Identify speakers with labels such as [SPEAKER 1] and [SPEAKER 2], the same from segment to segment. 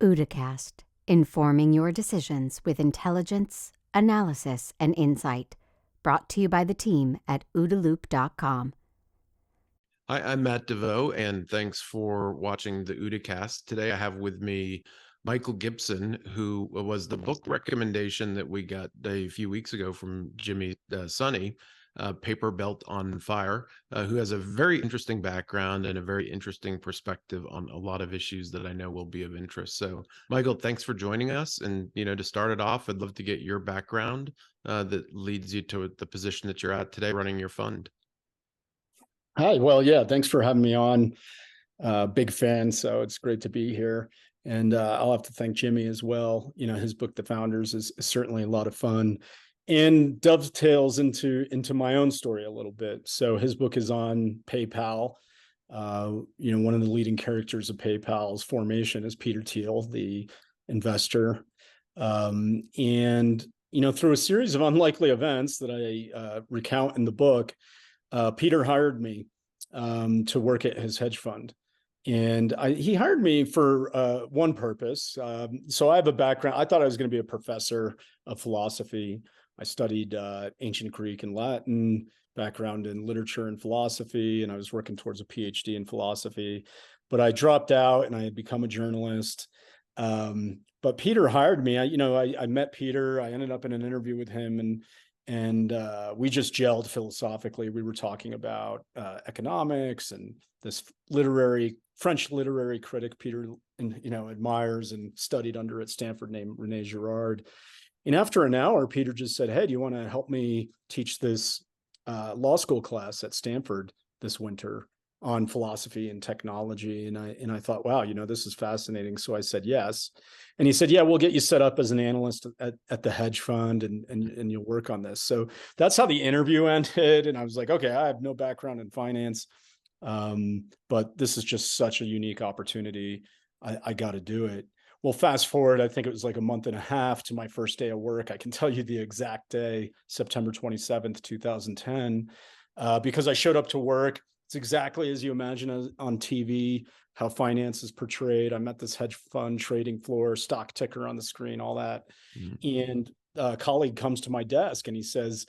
[SPEAKER 1] OODAcast, informing your decisions with intelligence, analysis, and insight. Brought to you by the team at OODAloop.com.
[SPEAKER 2] Hi, I'm Matt DeVoe, and thanks for watching the OODAcast. Today I have with me Michael Gibson, who was the book recommendation that we got a few weeks ago from Jimmy Sonny, Paper Belt on Fire, who has a very interesting background and a very interesting perspective on a lot of issues that I know will be of interest. So, Michael, thanks for joining us. And, to start it off, I'd love to get your background that leads you to the position that you're at today running your fund.
[SPEAKER 3] Hi, well, yeah, thanks for having me on. Big fan, so it's great to be here. And I'll have to thank Jimmy as well. His book, The Founders, is certainly a lot of fun and dovetails into my own story a little bit. So his book is on PayPal. One of the leading characters of PayPal's formation is Peter Thiel, the investor. Through a series of unlikely events that I recount in the book, Peter hired me to work at his hedge fund. And he hired me for one purpose. So I have a background. I thought I was going to be a professor of philosophy. I studied ancient Greek and Latin, background in literature and philosophy, and I was working towards a PhD in philosophy. But I dropped out and I had become a journalist. But Peter hired me. I met Peter. I ended up in an interview with him, and we just gelled philosophically. We were talking about economics and this French literary critic Peter admires and studied under at Stanford named René Girard. And after an hour, Peter just said, "Hey, do you want to help me teach this law school class at Stanford this winter on philosophy and technology?" And I thought, wow, this is fascinating. So I said yes. And he said, "Yeah, we'll get you set up as an analyst at the hedge fund and you'll work on this." So that's how the interview ended. And I was like, okay, I have no background in finance, but this is just such a unique opportunity. I got to do it. Well, fast forward, I think it was like a month and a half to my first day of work. I can tell you the exact day, September 27th, 2010, because I showed up to work. It's exactly as you imagine on TV, how finance is portrayed. I'm at this hedge fund trading floor, stock ticker on the screen, all that. Mm-hmm. And a colleague comes to my desk and he says,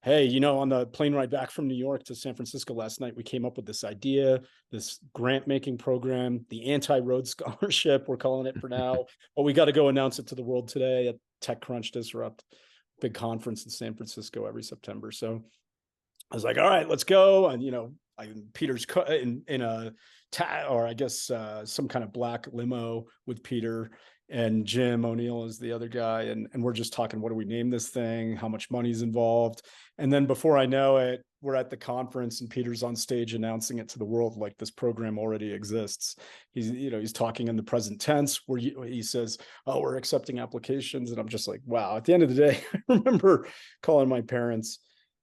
[SPEAKER 3] "Hey, on the plane ride back from New York to San Francisco last night, we came up with this idea, this grant-making program, the anti-road scholarship, we're calling it for now. But we got to go announce it to the world today at TechCrunch Disrupt, big conference in San Francisco every September." So I was like, all right, let's go. And, Peter's in a some kind of black limo with Peter, and Jim O'Neill is the other guy. And we're just talking, what do we name this thing? How much money's involved? And then before I know it, we're at the conference and Peter's on stage announcing it to the world like this program already exists. He's talking in the present tense where he says, "Oh, we're accepting applications." And I'm just like, wow. At the end of the day, I remember calling my parents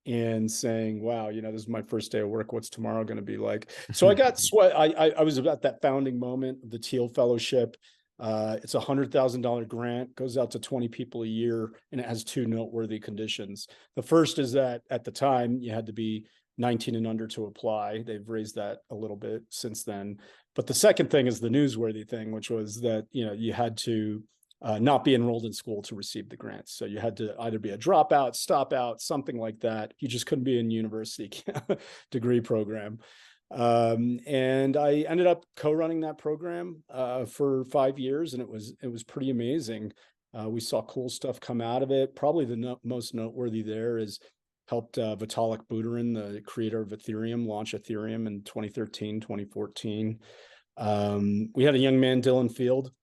[SPEAKER 3] and saying, wow, this is my first day of work. What's tomorrow going to be like? So I got I was at that founding moment of the Thiel Fellowship. It's $100,000 grant, goes out to 20 people a year, and it has two noteworthy conditions. The first is that at the time you had to be 19 and under to apply. They've raised that a little bit since then. But the second thing is the newsworthy thing, which was that, you had to not be enrolled in school to receive the grants. So you had to either be a dropout, stop out, something like that. You just couldn't be in university degree program. And I ended up co-running that program for 5 years, and it was pretty amazing. We saw cool stuff come out of it. Probably the most noteworthy there is helped Vitalik Buterin, the creator of Ethereum, launch Ethereum in 2013, 2014. We had a young man, Dylan Field.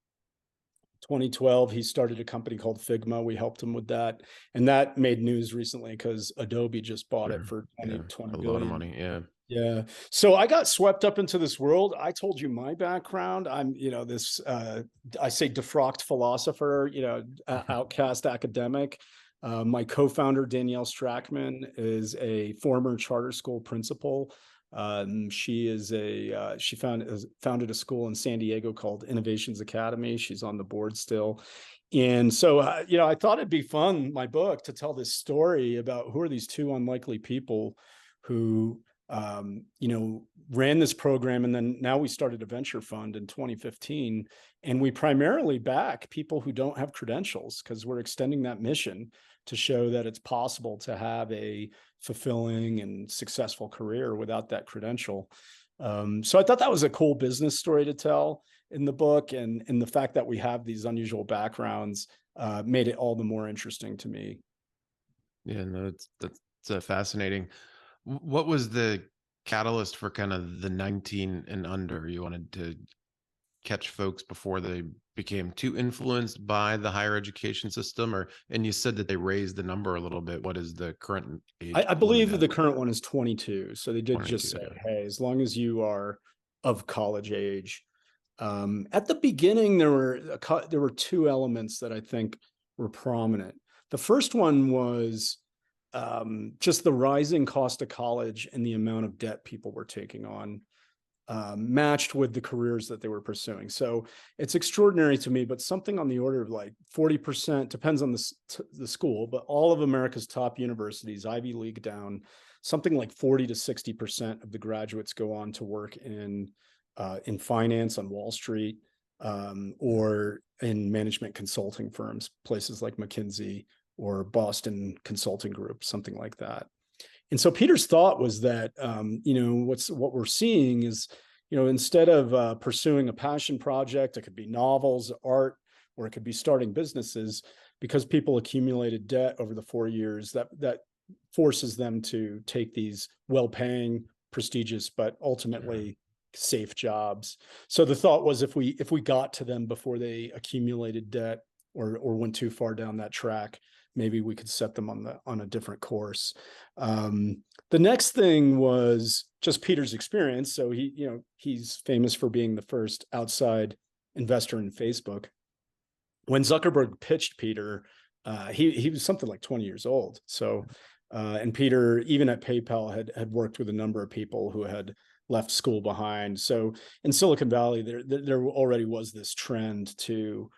[SPEAKER 3] 2012, he started a company called Figma. We helped him with that. And that made news recently because Adobe just bought it for 20 billion.
[SPEAKER 2] A lot of money, yeah.
[SPEAKER 3] Yeah. So I got swept up into this world. I told you my background. I'm, this, I say defrocked philosopher, outcast academic. My co-founder, Danielle Strackman, is a former charter school principal. She founded a school in San Diego called Innovations Academy. She's on the board still. And so, I thought it'd be fun, my book, to tell this story about who are these two unlikely people who ran this program. And then now we started a venture fund in 2015. And we primarily back people who don't have credentials because we're extending that mission to show that it's possible to have a fulfilling and successful career without that credential. So I thought that was a cool business story to tell in the book. And the fact that we have these unusual backgrounds made it all the more interesting to me.
[SPEAKER 2] Yeah, no, that's fascinating. What was the catalyst for kind of the 19 and under? You wanted to catch folks before they became too influenced by the higher education system, and you said that they raised the number a little bit. What is the current age?
[SPEAKER 3] I believe the current one is 22. So they did
[SPEAKER 2] 22,
[SPEAKER 3] just say,
[SPEAKER 2] okay.
[SPEAKER 3] hey, as long as you are of college age. At the beginning, there were two elements that I think were prominent. The first one was just the rising cost of college and the amount of debt people were taking on, matched with the careers that they were pursuing. So it's extraordinary to me, but something on the order of like 40%, depends on the school, but all of America's top universities, Ivy League down, something like 40 to 60% of the graduates go on to work in finance on Wall Street, or in management consulting firms, places like McKinsey or Boston Consulting Group, something like that. And so Peter's thought was that, what we're seeing is, instead of pursuing a passion project, it could be novels, art, or it could be starting businesses, because people accumulated debt over the 4 years, that forces them to take these well-paying, prestigious, but ultimately safe jobs. So the thought was, if we got to them before they accumulated debt or went too far down that track, maybe we could set them on a different course. The next thing was just Peter's experience. So he's famous for being the first outside investor in Facebook. When Zuckerberg pitched Peter, he was something like 20 years old. So, and Peter, even at PayPal, had worked with a number of people who had left school behind. So in Silicon Valley, there already was this trend to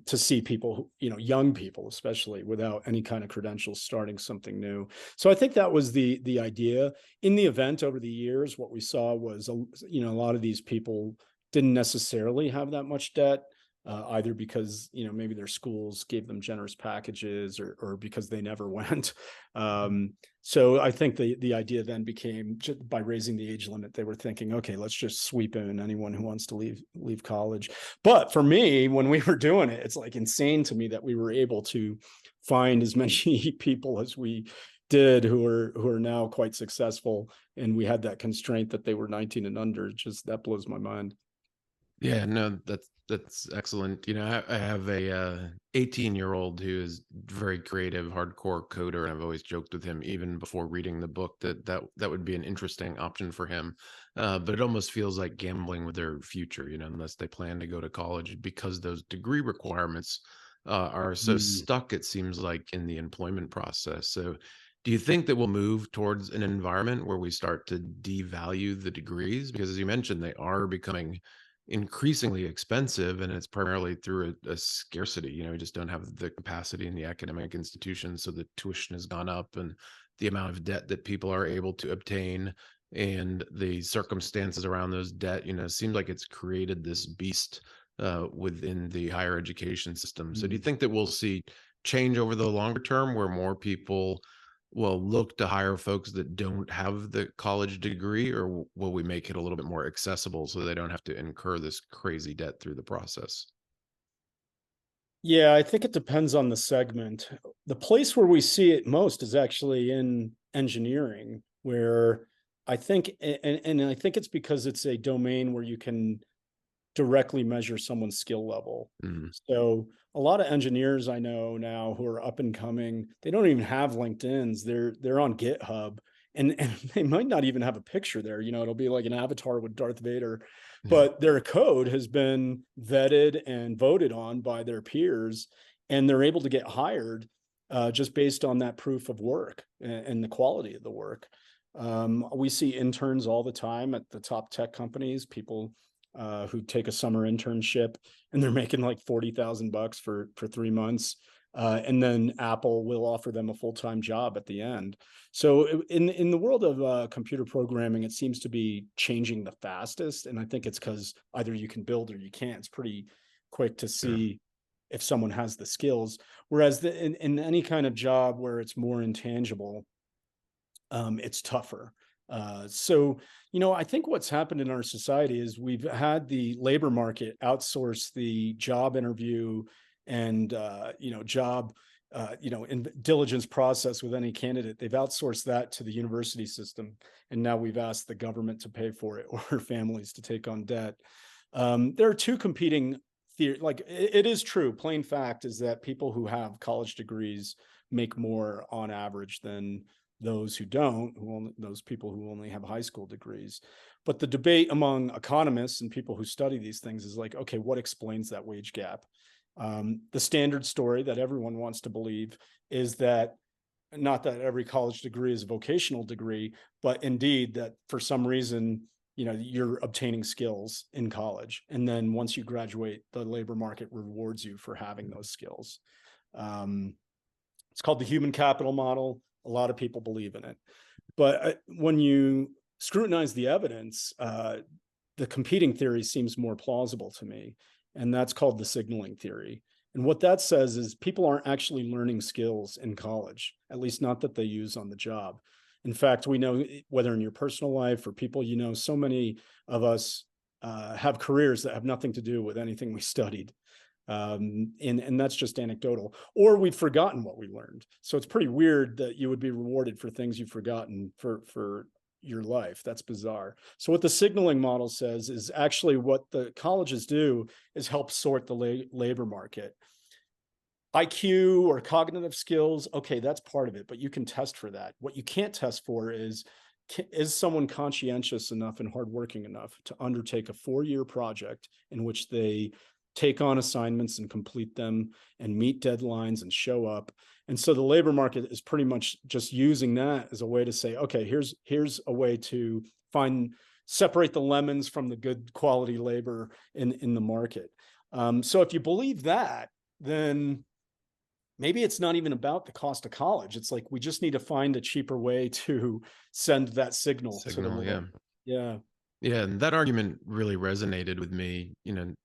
[SPEAKER 3] see people, young people, especially without any kind of credentials, starting something new. So I think that was the idea. In the event over the years, what we saw was, a lot of these people didn't necessarily have that much debt, either because, maybe their schools gave them generous packages, or because they never went. So I think the idea then became, just by raising the age limit, they were thinking, okay, let's just sweep in anyone who wants to leave college. But for me, when we were doing it, it's like insane to me that we were able to find as many people as we did who are now quite successful, and we had that constraint that they were 19 and under. Just that blows my mind.
[SPEAKER 2] Yeah, no, that's excellent. I have a 18-year-old who is very creative, hardcore coder, and I've always joked with him, even before reading the book, that would be an interesting option for him. But it almost feels like gambling with their future, unless they plan to go to college, because those degree requirements are so stuck, it seems like, in the employment process. So do you think that we'll move towards an environment where we start to devalue the degrees? Because, as you mentioned, they are becoming increasingly expensive, and it's primarily through a scarcity. We just don't have the capacity in the academic institutions, so the tuition has gone up, and the amount of debt that people are able to obtain and the circumstances around those debt, seems like it's created this beast within the higher education system. So do you think that we'll see change over the longer term, where more people will look to hire folks that don't have the college degree, or will we make it a little bit more accessible so they don't have to incur this crazy debt through the process?
[SPEAKER 3] Yeah, I think it depends on the segment. The place where we see it most is actually in engineering, where I think, and I think it's because it's a domain where you can directly measure someone's skill level. So a lot of engineers I know now who are up and coming, they don't even have LinkedIn's. They're on GitHub, and they might not even have a picture there. It'll be like an avatar with Darth Vader, but their code has been vetted and voted on by their peers, and they're able to get hired just based on that proof of work and the quality of the work. We see interns all the time at the top tech companies, people who take a summer internship, and they're making like $40,000 for 3 months. and then Apple will offer them a full-time job at the end. So in the world of computer programming, it seems to be changing the fastest. And I think it's because either you can build or you can't. It's pretty quick to see if someone has the skills. Whereas in any kind of job where it's more intangible, it's tougher. So, I think what's happened in our society is we've had the labor market outsource the job interview and, job, in diligence process with any candidate. They've outsourced that to the university system. And now we've asked the government to pay for it or families to take on debt. There are two competing theories. Like it is true. Plain fact is that people who have college degrees make more on average than those who don't, those people who only have high school degrees. But the debate among economists and people who study these things is like, okay, what explains that wage gap? The standard story that everyone wants to believe is that not that every college degree is a vocational degree, but indeed that for some reason, you're obtaining skills in college. And then once you graduate, the labor market rewards you for having those skills. It's called the human capital model. A lot of people believe in it. But when you scrutinize the evidence, the competing theory seems more plausible to me. And that's called the signaling theory. And what that says is people aren't actually learning skills in college, at least not that they use on the job. In fact, we know whether in your personal life or people, so many of us have careers that have nothing to do with anything we studied. And that's just anecdotal, or we've forgotten what we learned. So it's pretty weird that you would be rewarded for things you've forgotten for your life. That's bizarre. So what the signaling model says is actually what the colleges do is help sort the labor market. IQ or cognitive skills, okay, that's part of it, but you can test for that. What you can't test for is someone conscientious enough and hardworking enough to undertake a 4-year project in which they take on assignments and complete them and meet deadlines and show up. And so the labor market is pretty much just using that as a way to say, okay, here's a way to separate the lemons from the good quality labor in the market. So if you believe that, then maybe it's not even about the cost of college. It's like, we just need to find a cheaper way to send that signal to the world. Yeah.
[SPEAKER 2] Yeah, and that argument really resonated with me,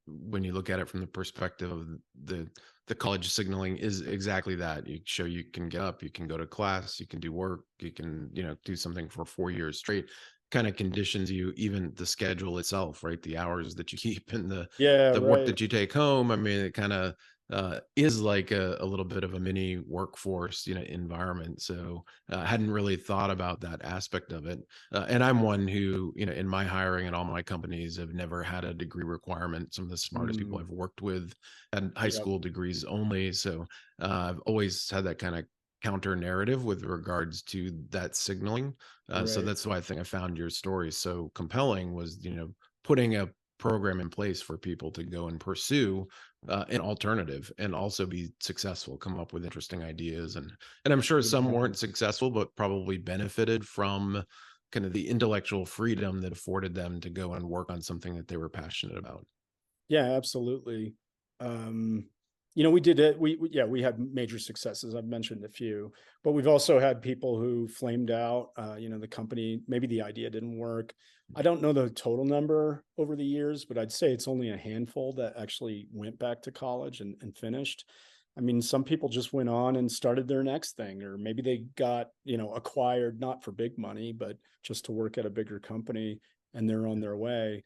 [SPEAKER 2] when you look at it from the perspective of the college signaling is exactly that. You show you can get up, you can go to class, you can do work, you can, do something for 4 years straight, kind of conditions you, even the schedule itself, right? The hours that you keep and the work that you take home. I mean, it kind of is like a little bit of a mini workforce, environment. So I hadn't really thought about that aspect of it. And I'm one who, in my hiring and all my companies have never had a degree requirement. Some of the smartest people I've worked with had high school degrees only. So I've always had that kind of counter narrative with regards to that signaling. So that's why I think I found your story so compelling was, putting a program in place for people to go and pursue an alternative and also be successful, come up with interesting ideas. And I'm sure some weren't successful, but probably benefited from kind of the intellectual freedom that afforded them to go and work on something that they were passionate about.
[SPEAKER 3] Yeah, absolutely. We did it. We had major successes. I've mentioned a few, but we've also had people who flamed out. The company, maybe the idea didn't work. I don't know the total number over the years, but I'd say it's only a handful that actually went back to college and finished. I mean, some people just went on and started their next thing, or maybe they got, acquired, not for big money, but just to work at a bigger company, and they're on their way.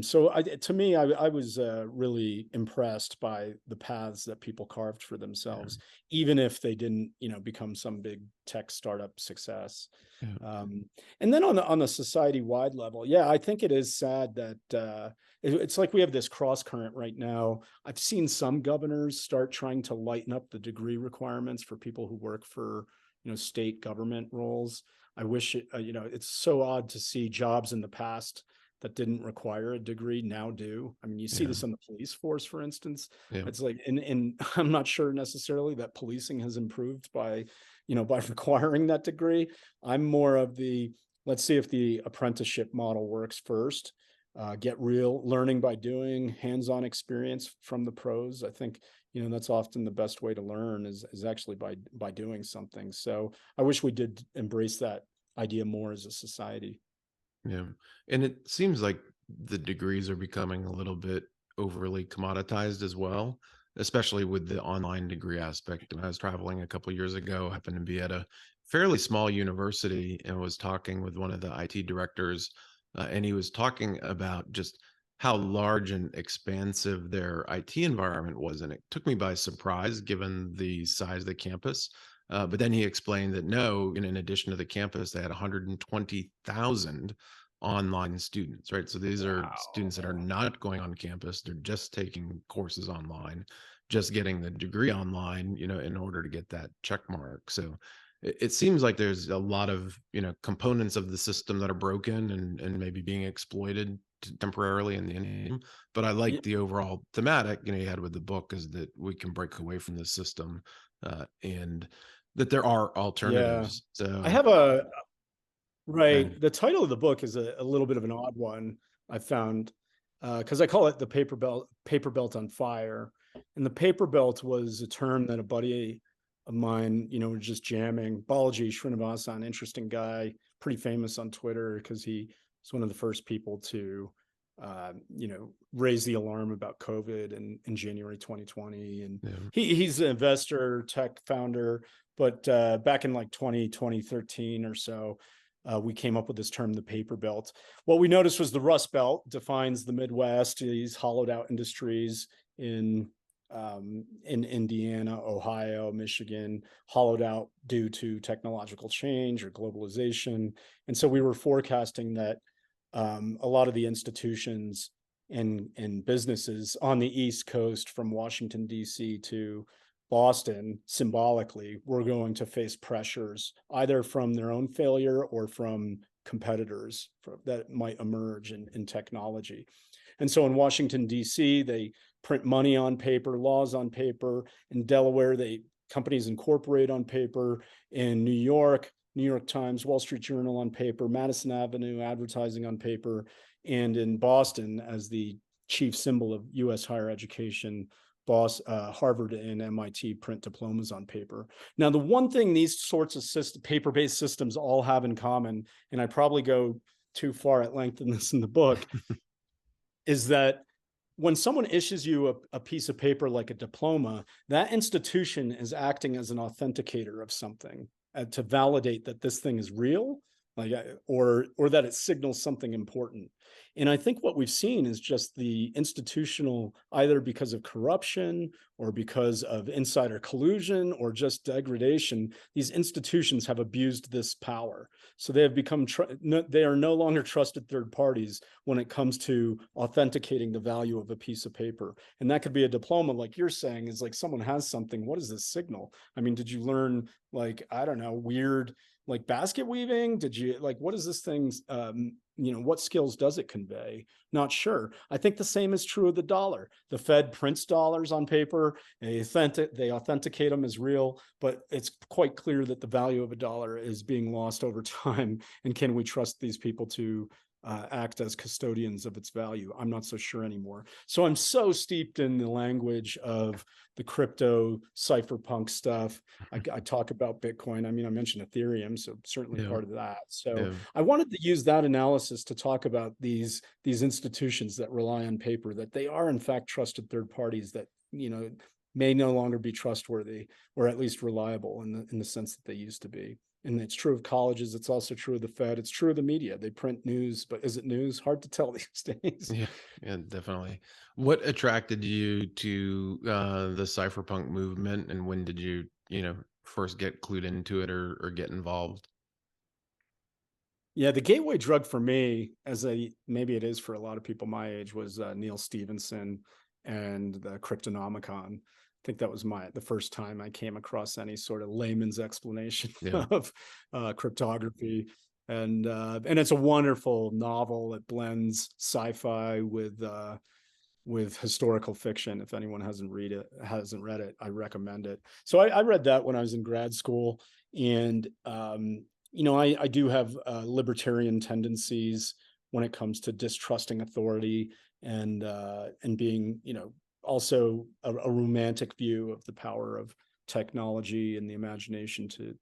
[SPEAKER 3] So to me, I was really impressed by the paths that people carved for themselves, even if they didn't, become some big tech startup success. And then on the society-wide level, I think it is sad that it's like we have this cross current right now. I've seen some governors start trying to lighten up the degree requirements for people who work for, state government roles. I wish it's so odd to see jobs in the past that didn't require a degree now do. I mean, you see this on the police force, for instance. It's like, and I'm not sure necessarily that policing has improved by requiring that degree. I'm more of let's see if the apprenticeship model works first. get real learning by doing, hands-on experience from the pros. I think, that's often the best way to learn is actually by doing something. So I wish we did embrace that idea more as a society.
[SPEAKER 2] Yeah. And it seems like the degrees are becoming a little bit overly commoditized as well, especially with the online degree aspect. And I was traveling a couple years ago, happened to be at a fairly small university and was talking with one of the IT directors. And he was talking about just how large and expansive their IT environment was. And it took me by surprise given the size of the campus. But then he explained that no, in addition to the campus, they had 120,000 online students, right? So these are students that are not going on campus. They're just taking courses online, just getting the degree online, in order to get that check mark. So it seems like there's a lot of, components of the system that are broken and maybe being exploited temporarily in the interim. But I like the overall thematic, you had with the book is that we can break away from the system and that there are alternatives. So
[SPEAKER 3] I have a right.
[SPEAKER 2] and
[SPEAKER 3] The title of the book is a little bit of an odd one, I found, because I call it the paper belt on fire. And the paper belt was a term that a buddy of mine, was just jamming. Balaji Srinivasan, interesting guy, pretty famous on Twitter because he was one of the first people to, raise the alarm about COVID in January 2020. And he's an investor, tech founder, but back in like 2013 or so, we came up with this term, the paper belt. What we noticed was the Rust Belt defines the Midwest, these hollowed out industries in Indiana, Ohio, Michigan, hollowed out due to technological change or globalization. And so we were forecasting that a lot of the institutions and businesses on the East Coast from Washington, D.C. to Boston, symbolically, were going to face pressures either from their own failure or from competitors that might emerge in technology. And so in Washington, D.C., they print money on paper, laws on paper. In Delaware, companies incorporate on paper. In New York Times, Wall Street Journal on paper, Madison Avenue advertising on paper, and in Boston, as the chief symbol of U.S. higher education, Harvard and MIT print diplomas on paper. Now, the one thing these sorts of paper-based systems all have in common, and I probably go too far at length in this in the book, is that when someone issues you a piece of paper like a diploma, that institution is acting as an authenticator of something to validate that this thing is real, or that it signals something important. And I think what we've seen is just the institutional, either because of corruption or because of insider collusion or just degradation, these institutions have abused this power. So they have become, they are no longer trusted third parties when it comes to authenticating the value of a piece of paper. And that could be a diploma, like you're saying, is like someone has something. What is this signal? I mean, did you learn, I don't know, weird, basket weaving? Did you what is this thing? What skills does it convey? Not sure. I think the same is true of the dollar. The Fed prints dollars on paper. They authenticate them as real, but it's quite clear that the value of a dollar is being lost over time. And can we trust these people to act as custodians of its value? I'm not so sure anymore. So I'm so steeped in the language of the crypto cypherpunk stuff. I talk about Bitcoin. I mean, I mentioned Ethereum, so certainly part of that. So I wanted to use that analysis to talk about these institutions that rely on paper, that they are in fact trusted third parties that, may no longer be trustworthy or at least reliable in the sense that they used to be. And it's true of colleges. It's also true of the Fed. It's true of the media. They print news, but is it news? Hard to tell these days.
[SPEAKER 2] Yeah, definitely. What attracted you to the cypherpunk movement, and when did you, first get clued into it or get involved?
[SPEAKER 3] Yeah, the gateway drug for me, maybe it is for a lot of people my age, was Neil Stephenson and the Cryptonomicon. I think that was the first time I came across any sort of layman's explanation of cryptography. And it's a wonderful novel. It blends sci-fi with historical fiction. If anyone hasn't read it, I recommend it. So I read that when I was in grad school, and I do have libertarian tendencies, when it comes to distrusting authority and being, also a romantic view of the power of technology and the imagination to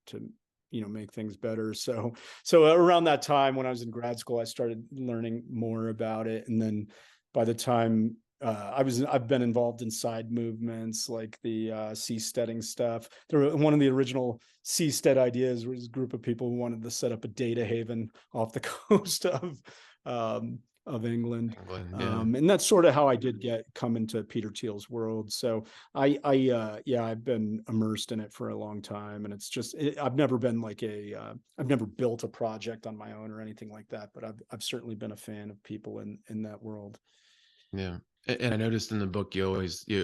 [SPEAKER 3] make things better. So around that time when I was in grad school, I started learning more about it. And then by the time I've been involved in side movements like the seasteading stuff. One of the original seastead ideas was a group of people who wanted to set up a data haven off the coast of England. And that's sort of how I did come into Peter Thiel's world. So I've been immersed in it for a long time, and it's just I've never been like I've never built a project on my own or anything like that, but I've certainly been a fan of people in that world.
[SPEAKER 2] Yeah. And I noticed in the book you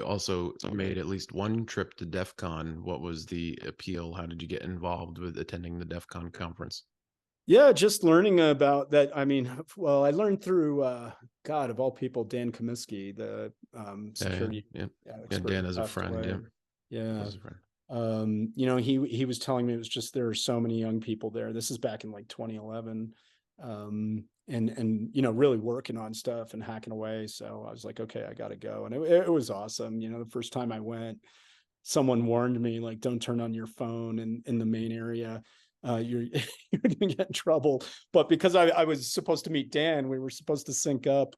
[SPEAKER 2] also made at least one trip to DEF CON. What was the appeal? How did you get involved with attending the DEF CON conference?
[SPEAKER 3] Yeah, just learning about that. I mean, well, I learned through God, of all people, Dan Comiskey, the security expert.
[SPEAKER 2] Dan is a friend.
[SPEAKER 3] Yeah. He was telling me it was just there are so many young people there. This is back in like 2011. And really working on stuff and hacking away. So I was like, okay, I gotta go. And it was awesome. The first time I went, someone warned me, like, don't turn on your phone in the main area. You're gonna get in trouble. But because I was supposed to meet Dan, we were supposed to sync up.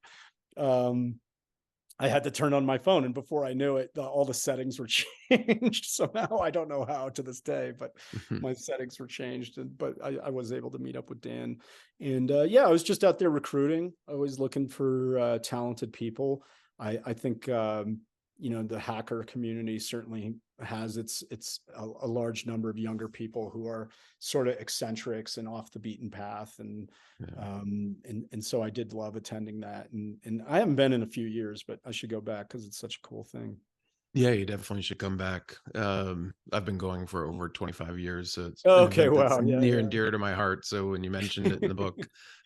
[SPEAKER 3] I had to turn on my phone, and before I knew it, all the settings were changed somehow. I don't know how to this day, but my settings were changed. But I was able to meet up with Dan, and I was just out there recruiting, always looking for talented people. I think the hacker community certainly has a large number of younger people who are sort of eccentrics and off the beaten path. And so I did love attending that. And I haven't been in a few years, but I should go back because it's such a cool thing.
[SPEAKER 2] Yeah, you definitely should come back. I've been going for over 25 years, so it's
[SPEAKER 3] okay.
[SPEAKER 2] Wow, near and dear to my heart. So when you mentioned it in the book,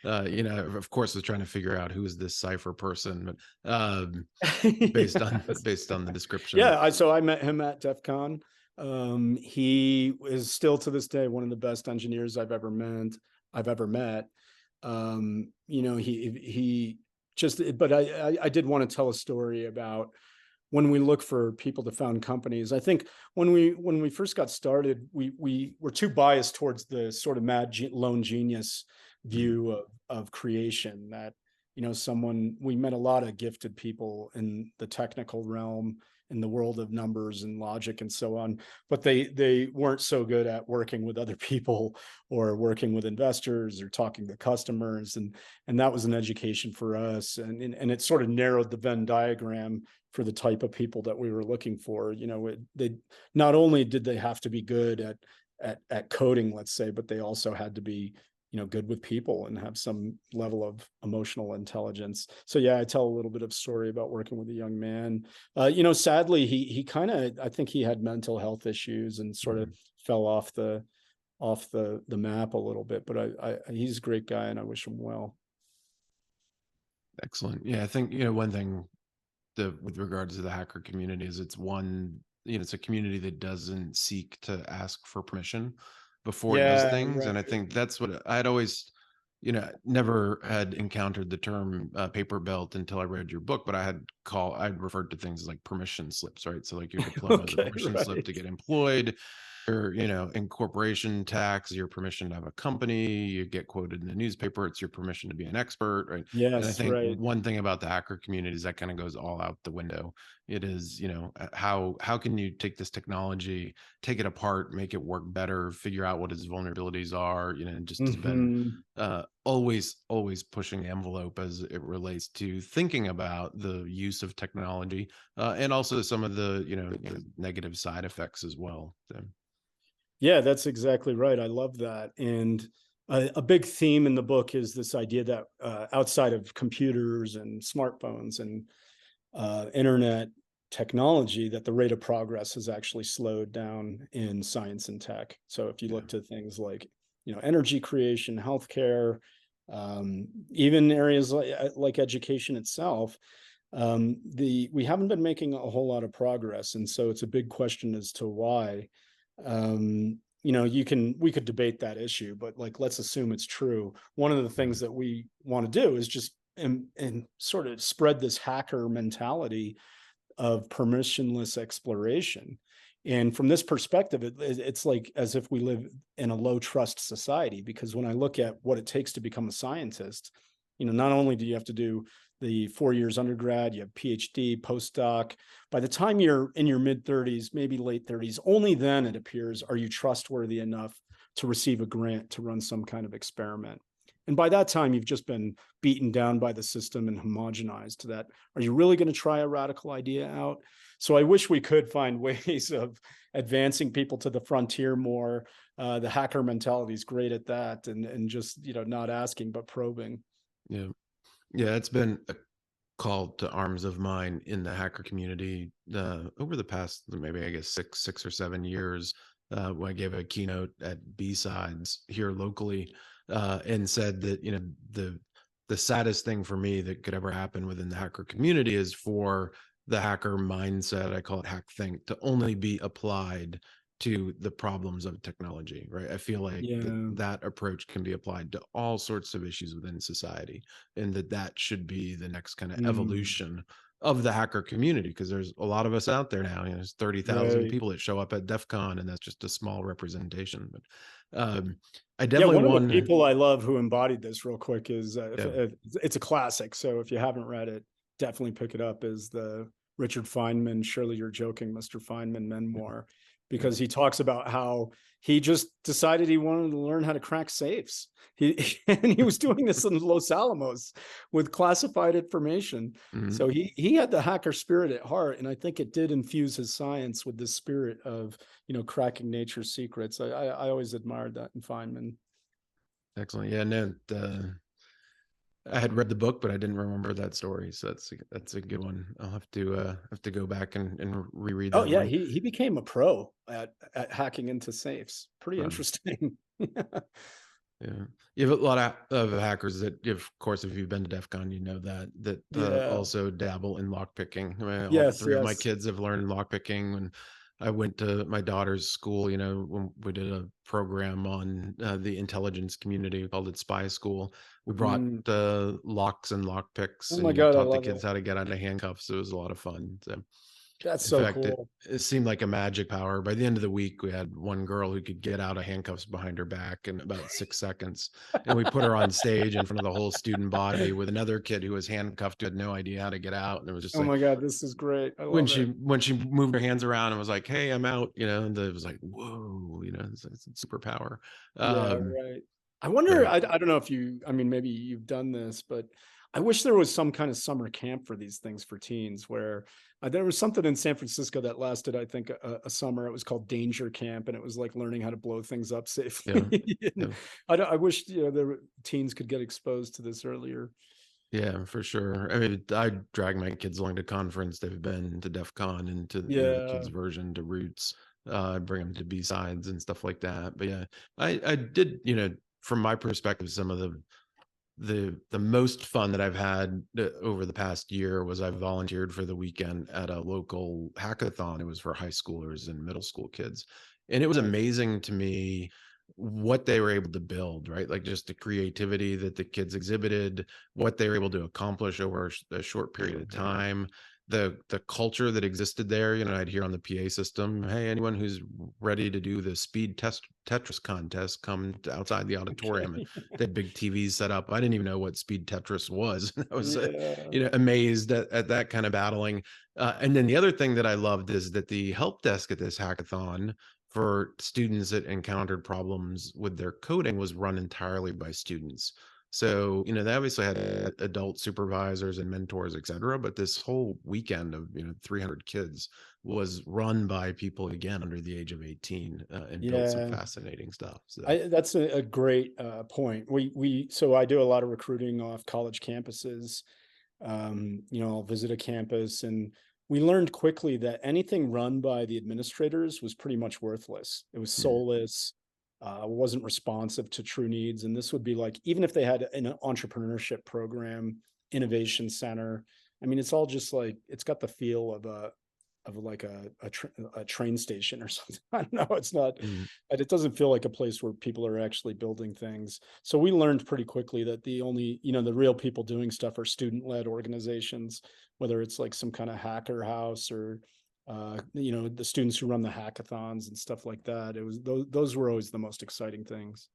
[SPEAKER 2] of course, I was trying to figure out who is this cipher person, but based on the description.
[SPEAKER 3] Yeah, so I met him at DEF CON. He is still to this day one of the best engineers I've ever met. He just, but I did want to tell a story about when we look for people to found companies. I think when we first got started, we were too biased towards the sort of lone genius view of creation. That we met a lot of gifted people in the technical realm, in the world of numbers and logic and so on, but they weren't so good at working with other people or working with investors or talking to customers. And that was an education for us. And it sort of narrowed the Venn diagram for the type of people that we were looking for. They not only did they have to be good at coding, let's say, but they also had to be good with people and have some level of emotional intelligence. So yeah, I tell a little bit of story about working with a young man. Sadly, he kind of, I think he had mental health issues and sort of fell off the map a little bit, but he's a great guy and I wish him well.
[SPEAKER 2] Excellent. Yeah, I think, one thing with regards to the hacker community is it's a community that doesn't seek to ask for permission before it does things. Right. And I think that's what I'd always, never had encountered the term paper belt until I read your book, but I'd referred to things like permission slips, right? So like your diploma is a permission slip to get employed, your, incorporation tax, your permission to have a company, you get quoted in the newspaper, it's your permission to be an expert, right?
[SPEAKER 3] Yes,
[SPEAKER 2] and I think one thing about the hacker community is that kind of goes all out the window. It is, how can you take this technology, take it apart, make it work better, figure out what its vulnerabilities are, and just has been always pushing the envelope as it relates to thinking about the use of technology and also some of the, the negative side effects as well. So.
[SPEAKER 3] Yeah, that's exactly right. I love that. And a big theme in the book is this idea that outside of computers and smartphones and internet technology, that the rate of progress has actually slowed down in science and tech. So if you look to things like, energy creation, healthcare, even areas like education itself, we haven't been making a whole lot of progress. And so it's a big question as to why. we could debate that issue, but like, let's assume it's true. One of the things that we want to do is just and sort of spread this hacker mentality of permissionless exploration. And from this perspective, it's like as if we live in a low trust society, because when I look at what it takes to become a scientist, not only do you have to do the 4 years undergrad, you have PhD, postdoc. By the time you're in your mid 30s, maybe late 30s, only then it appears, are you trustworthy enough to receive a grant to run some kind of experiment? And by that time, you've just been beaten down by the system and homogenized to that. Are you really going to try a radical idea out? So I wish we could find ways of advancing people to the frontier more. The hacker mentality is great at that, and just not asking but probing.
[SPEAKER 2] Yeah, it's been a call to arms of mine in the hacker community over the past maybe I guess 6 or 7 years. When I gave a keynote at B-Sides here locally, and said that the saddest thing for me that could ever happen within the hacker community is for the hacker mindset, I call it hack think, to only be applied to the problems of technology, right? I feel like that approach can be applied to all sorts of issues within society, and that should be the next kind of evolution of the hacker community, because there's a lot of us out there now. There's 30,000 people that show up at DEF CON, and that's just a small representation. But I definitely
[SPEAKER 3] one of the people I love who embodied this real quick is it's a classic. So if you haven't read it, definitely pick it up. Is the Richard Feynman, Surely You're Joking, Mr. Feynman memoir, because he talks about how he just decided he wanted to learn how to crack safes. And he was doing this in Los Alamos with classified information. So he had the hacker spirit at heart, and I think it did infuse his science with this spirit of cracking nature's secrets. I always admired that in Feynman.
[SPEAKER 2] Excellent. Yeah, no, I had read the book, but I didn't remember that story. So that's a good one. I'll have to go back and reread that.
[SPEAKER 3] Oh yeah, he became a pro at hacking into safes. Pretty interesting.
[SPEAKER 2] Yeah, you have a lot of hackers that, of course, if you've been to DEF CON, that also dabble in lockpicking. All three of my kids have learned lockpicking. When I went to my daughter's school, when we did a program on the intelligence community, we called it Spy School. We brought locks and lockpicks, and taught the kids how to get out of handcuffs. It was a lot of fun. So.
[SPEAKER 3] That's so cool.
[SPEAKER 2] It seemed like a magic power. By the end of the week, we had one girl who could get out of handcuffs behind her back in about 6 seconds. And we put her on stage in front of the whole student body with another kid who was handcuffed, who had no idea how to get out. And it was just
[SPEAKER 3] my God, this is great.
[SPEAKER 2] When she moved her hands around and was like, "Hey, I'm out," and it was like, whoa, it's superpower.
[SPEAKER 3] Right. I wonder, I don't know if maybe you've done this, but I wish there was some kind of summer camp for these things for teens, where there was something in San Francisco that lasted, I think, a summer. It was called Danger Camp, and it was like learning how to blow things up safely. I wish the teens could get exposed to this earlier.
[SPEAKER 2] Yeah, for sure. I mean, I drag my kids along to conference. They've been to DEF CON and to the kids' version, to Roots. Bring them to B-Sides and stuff like that. But yeah, I did, from my perspective, some of the most fun that I've had over the past year was I volunteered for the weekend at a local hackathon. It was for high schoolers and middle school kids. And it was amazing to me what they were able to build, right? Like just the creativity that the kids exhibited, what they were able to accomplish over a short period of time. The culture that existed there, I'd hear on the PA system, "Hey, anyone who's ready to do the speed Tetris contest, come to outside the auditorium." And they had big TVs set up. I didn't even know what speed Tetris was. I was, amazed at that kind of battling. And then the other thing that I loved is that the help desk at this hackathon for students that encountered problems with their coding was run entirely by students. So, they obviously had adult supervisors and mentors, et cetera, but this whole weekend of, 300 kids was run by people, again, under the age of 18, and built some fascinating stuff. So.
[SPEAKER 3] That's a great point. So I do a lot of recruiting off college campuses. I'll visit a campus, and we learned quickly that anything run by the administrators was pretty much worthless. It was soulless. Wasn't responsive to true needs. And this would be like, even if they had an entrepreneurship program, innovation center, it's all just like, it's got the feel of a like a train station or something. I don't know. It's not,
[SPEAKER 2] Mm.
[SPEAKER 3] it doesn't feel like a place where people are actually building things. So we learned pretty quickly that the only, the real people doing stuff are student-led organizations, whether it's like some kind of hacker house or, the students who run the hackathons and stuff like that. It was those were always the most exciting things.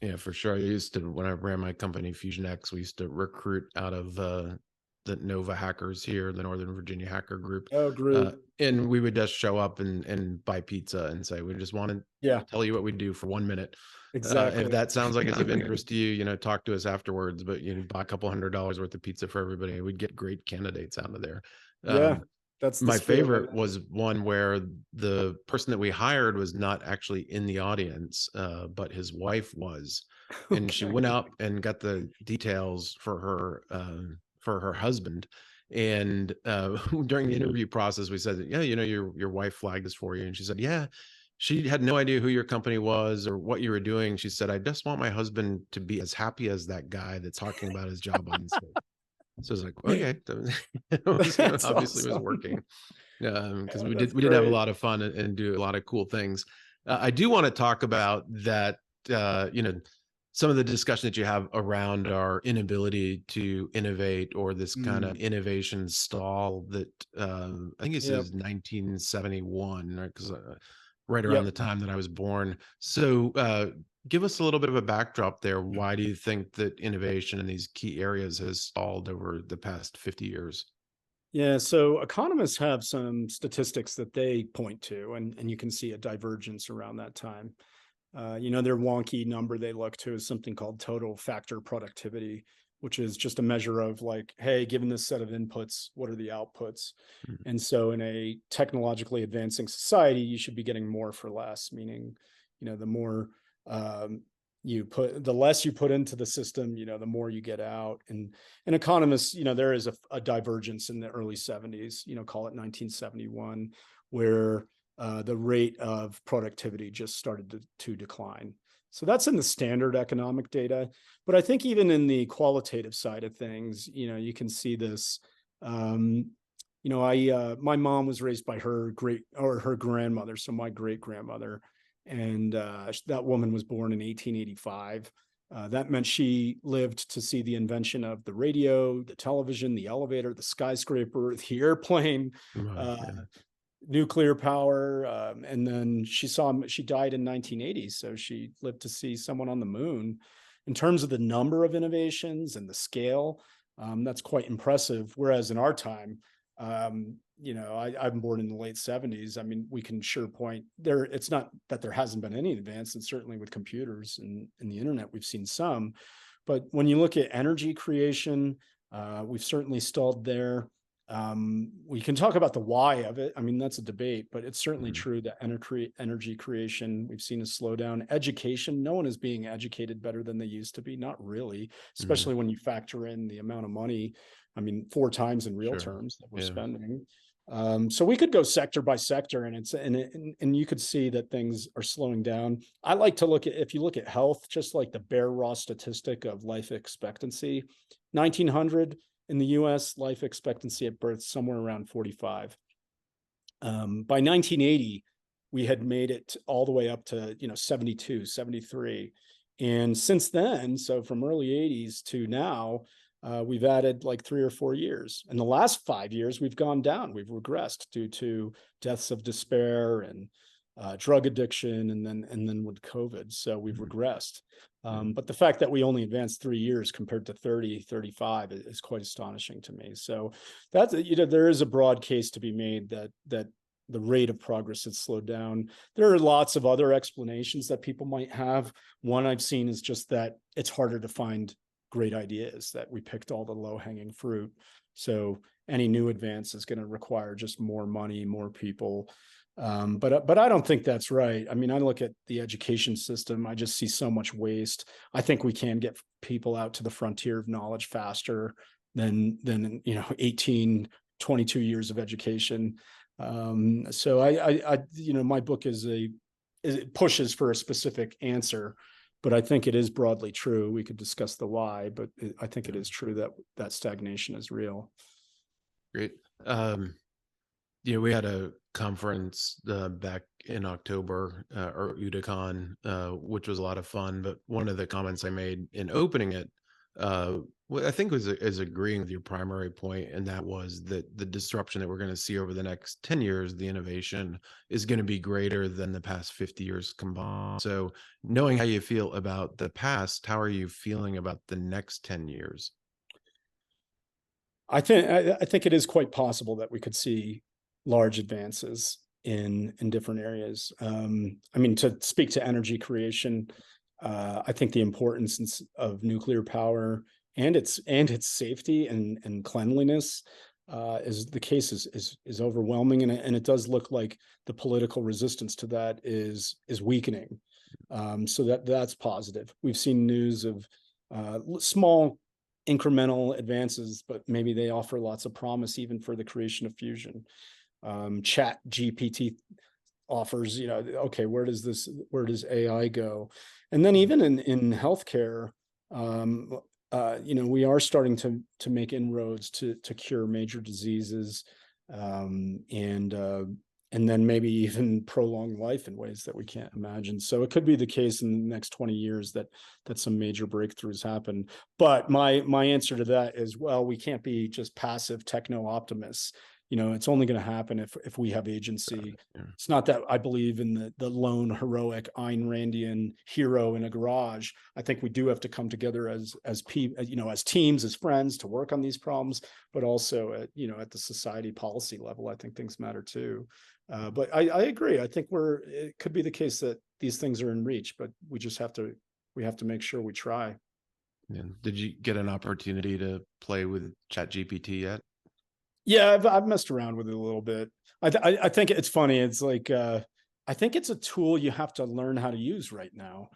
[SPEAKER 2] Yeah, for sure. I used to, when I ran my company Fusion X, we used to recruit out of the Nova hackers here, the Northern Virginia hacker group.
[SPEAKER 3] Oh, group.
[SPEAKER 2] And we would just show up and buy pizza and say, we just want to
[SPEAKER 3] Yeah,
[SPEAKER 2] tell you what we do for 1 minute.
[SPEAKER 3] exactly.
[SPEAKER 2] If that sounds like it's of interest to you, talk to us afterwards, but buy a couple $100 worth of pizza for everybody. We'd get great candidates out of there.
[SPEAKER 3] Yeah, that's the
[SPEAKER 2] My
[SPEAKER 3] spirit of
[SPEAKER 2] favorite
[SPEAKER 3] it.
[SPEAKER 2] was one where the person that we hired was not actually in the audience, but his wife was, and she
[SPEAKER 3] Okay.
[SPEAKER 2] went out and got the details for her husband. And during the interview process, we said, yeah, your wife flagged this for you, and she said, yeah, she had no idea who your company was or what you were doing. She said, I just want my husband to be as happy as that guy that's talking about his job on stage. So I was like, okay,
[SPEAKER 3] That's
[SPEAKER 2] obviously was
[SPEAKER 3] awesome.
[SPEAKER 2] working, because
[SPEAKER 3] Yeah,
[SPEAKER 2] we
[SPEAKER 3] that's
[SPEAKER 2] did have a
[SPEAKER 3] great.
[SPEAKER 2] lot of fun and do a lot of cool things. I do want to talk about that. Some of the discussion that you have around our inability to innovate, or this kind of innovation stall that I think it
[SPEAKER 3] Yep.
[SPEAKER 2] says 1971, right? Because right around
[SPEAKER 3] Yep.
[SPEAKER 2] the time that I was born. So give us a little bit of a backdrop there. Why do you think that innovation in these key areas has stalled over the past 50 years?
[SPEAKER 3] Yeah, so economists have some statistics that they point to, and you can see a divergence around that time. Their wonky number they look to is something called total factor productivity, which is just a measure of like, hey, given this set of inputs, what are the outputs?
[SPEAKER 2] Mm.
[SPEAKER 3] And so in a technologically advancing society, you should be getting more for less, meaning, the more the less you put into the system, the more you get out. And economists, there is a divergence in the early 70s, call it 1971, where the rate of productivity just started to decline. So that's in the standard economic data. But I think even in the qualitative side of things, you can see this. My mom was raised by her grandmother, so my great grandmother, and that woman was born in 1885. That meant she lived to see the invention of the radio, the television, the elevator, the skyscraper, the airplane,
[SPEAKER 2] Wow,
[SPEAKER 3] uh,
[SPEAKER 2] yeah.
[SPEAKER 3] nuclear power, and then she died in 1980, so she lived to see someone on the moon. In terms of the number of innovations and the scale, that's quite impressive. Whereas in our time, I'm born in the late 70s. I mean, we can sure point there. It's not that there hasn't been any advance, and certainly with computers and the internet, we've seen some. But when you look at energy creation, we've certainly stalled there. We can talk about the why of it. I mean, that's a debate, but it's certainly
[SPEAKER 2] Mhm.
[SPEAKER 3] true that energy creation, we've seen a slowdown. Education, no one is being educated better than they used to be. Not really,
[SPEAKER 2] Mhm.
[SPEAKER 3] especially when you factor in the amount of money. I mean, 4 times in real
[SPEAKER 2] Sure.
[SPEAKER 3] terms that we're
[SPEAKER 2] Yeah.
[SPEAKER 3] spending. So we could go sector by sector, and you could see that things are slowing down. I like to look at, if you look at health, just like the bare raw statistic of life expectancy, 1900 in the US, life expectancy at birth somewhere around 45. By 1980, we had made it all the way up to 72, 73. And since then, so from early 80s to now, we've added like 3 or 4 years. In the last 5 years, we've gone down. We've regressed due to deaths of despair and drug addiction, and then with COVID. So we've
[SPEAKER 2] Mhm.
[SPEAKER 3] regressed.
[SPEAKER 2] Yeah.
[SPEAKER 3] But the fact that we only advanced 3 years compared to 30, 35 is quite astonishing to me. So that's, there is a broad case to be made that the rate of progress has slowed down. There are lots of other explanations that people might have. One I've seen is just that it's harder to find great ideas, that we picked all the low-hanging fruit. So any new advance is going to require just more money, more people. But I don't think that's right. I mean, I look at the education system, I just see so much waste. I think we can get people out to the frontier of knowledge faster than 18, 22 years of education. So my book it pushes for a specific answer, but I think it is broadly true. We could discuss the why, but I think it
[SPEAKER 2] Yeah.
[SPEAKER 3] is true that stagnation is real.
[SPEAKER 2] Great. Um, Yeah, we had a conference back in October, or OODAcon, which was a lot of fun. But one of the comments I made in opening it, I think is agreeing with your primary point, and that was that the disruption that we're going to see over the next 10 years, the innovation is going to be greater than the past 50 years combined. So, knowing how you feel about the past, how are you feeling about the next 10 years?
[SPEAKER 3] I think it is quite possible that we could see large advances in different areas. I mean, to speak to energy creation, I think the importance of nuclear power and its safety and cleanliness is the case is overwhelming, and it does look like the political resistance to that is weakening. So that's positive. We've seen news of small incremental advances, but maybe they offer lots of promise even for the creation of fusion. Chat GPT offers, okay, where does AI go? And then even in healthcare, we are starting to make inroads to cure major diseases, and then maybe even prolong life in ways that we can't imagine. So it could be the case in the next 20 years that some major breakthroughs happen. But my answer to that is, well, we can't be just passive techno optimists. It's only going to happen if we have agency.
[SPEAKER 2] Yeah.
[SPEAKER 3] It's not that I believe in the lone heroic Ayn Randian hero in a garage. I think we do have to come together as teams, as friends, to work on these problems, but also at the society policy level, I think things matter too. But I agree. I think it could be the case that these things are in reach, but we have to make sure we try.
[SPEAKER 2] Yeah. Did you get an opportunity to play with ChatGPT yet?
[SPEAKER 3] Yeah, I've messed around with it a little bit. I think it's funny. It's like I think it's a tool you have to learn how to use right now,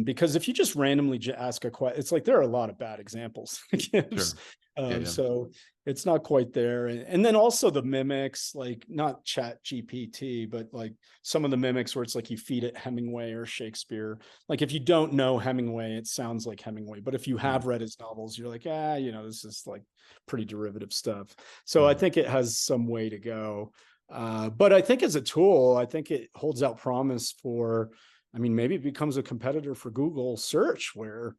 [SPEAKER 3] because if you just randomly ask a question, it's like there are a lot of bad examples it gives.
[SPEAKER 2] Sure. Yeah.
[SPEAKER 3] So it's not quite there. And then also the mimics, like not Chat GPT, but like some of the mimics where it's like you feed it Hemingway or Shakespeare. Like if you don't know Hemingway, it sounds like Hemingway. But if you have read his novels, you're like, this is like pretty derivative stuff. So I think it has some way to go. But I think as a tool, I think it holds out promise for, maybe it becomes a competitor for Google search where,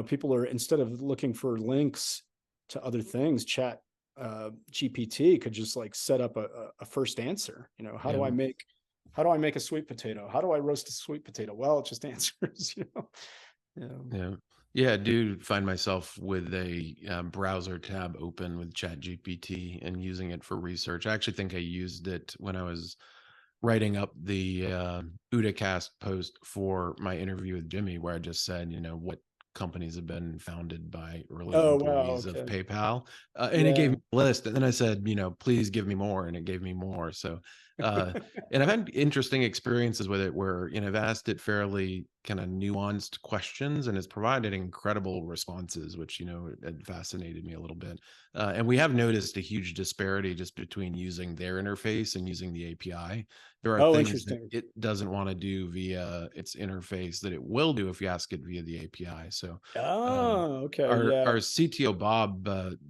[SPEAKER 3] people are, instead of looking for links to other things, Chat GPT could just like set up a first answer. How do I make a sweet potato? How do I roast a sweet potato? Well, it just answers,
[SPEAKER 2] Yeah, I do find myself with a browser tab open with ChatGPT and using it for research. I actually think I used it when I was writing up the OODAcast post for my interview with Jimmy, where I just said, what companies have been founded by early employees of PayPal, and it gave me a list. And then I said, please give me more, and it gave me more. So, and I've had interesting experiences with it where I've asked it fairly kind of nuanced questions, and it's provided incredible responses, which it fascinated me a little bit. And we have noticed a huge disparity just between using their interface and using the API. There are things that it doesn't want to do via its interface that it will do if you ask it via the API. So, our CTO Bob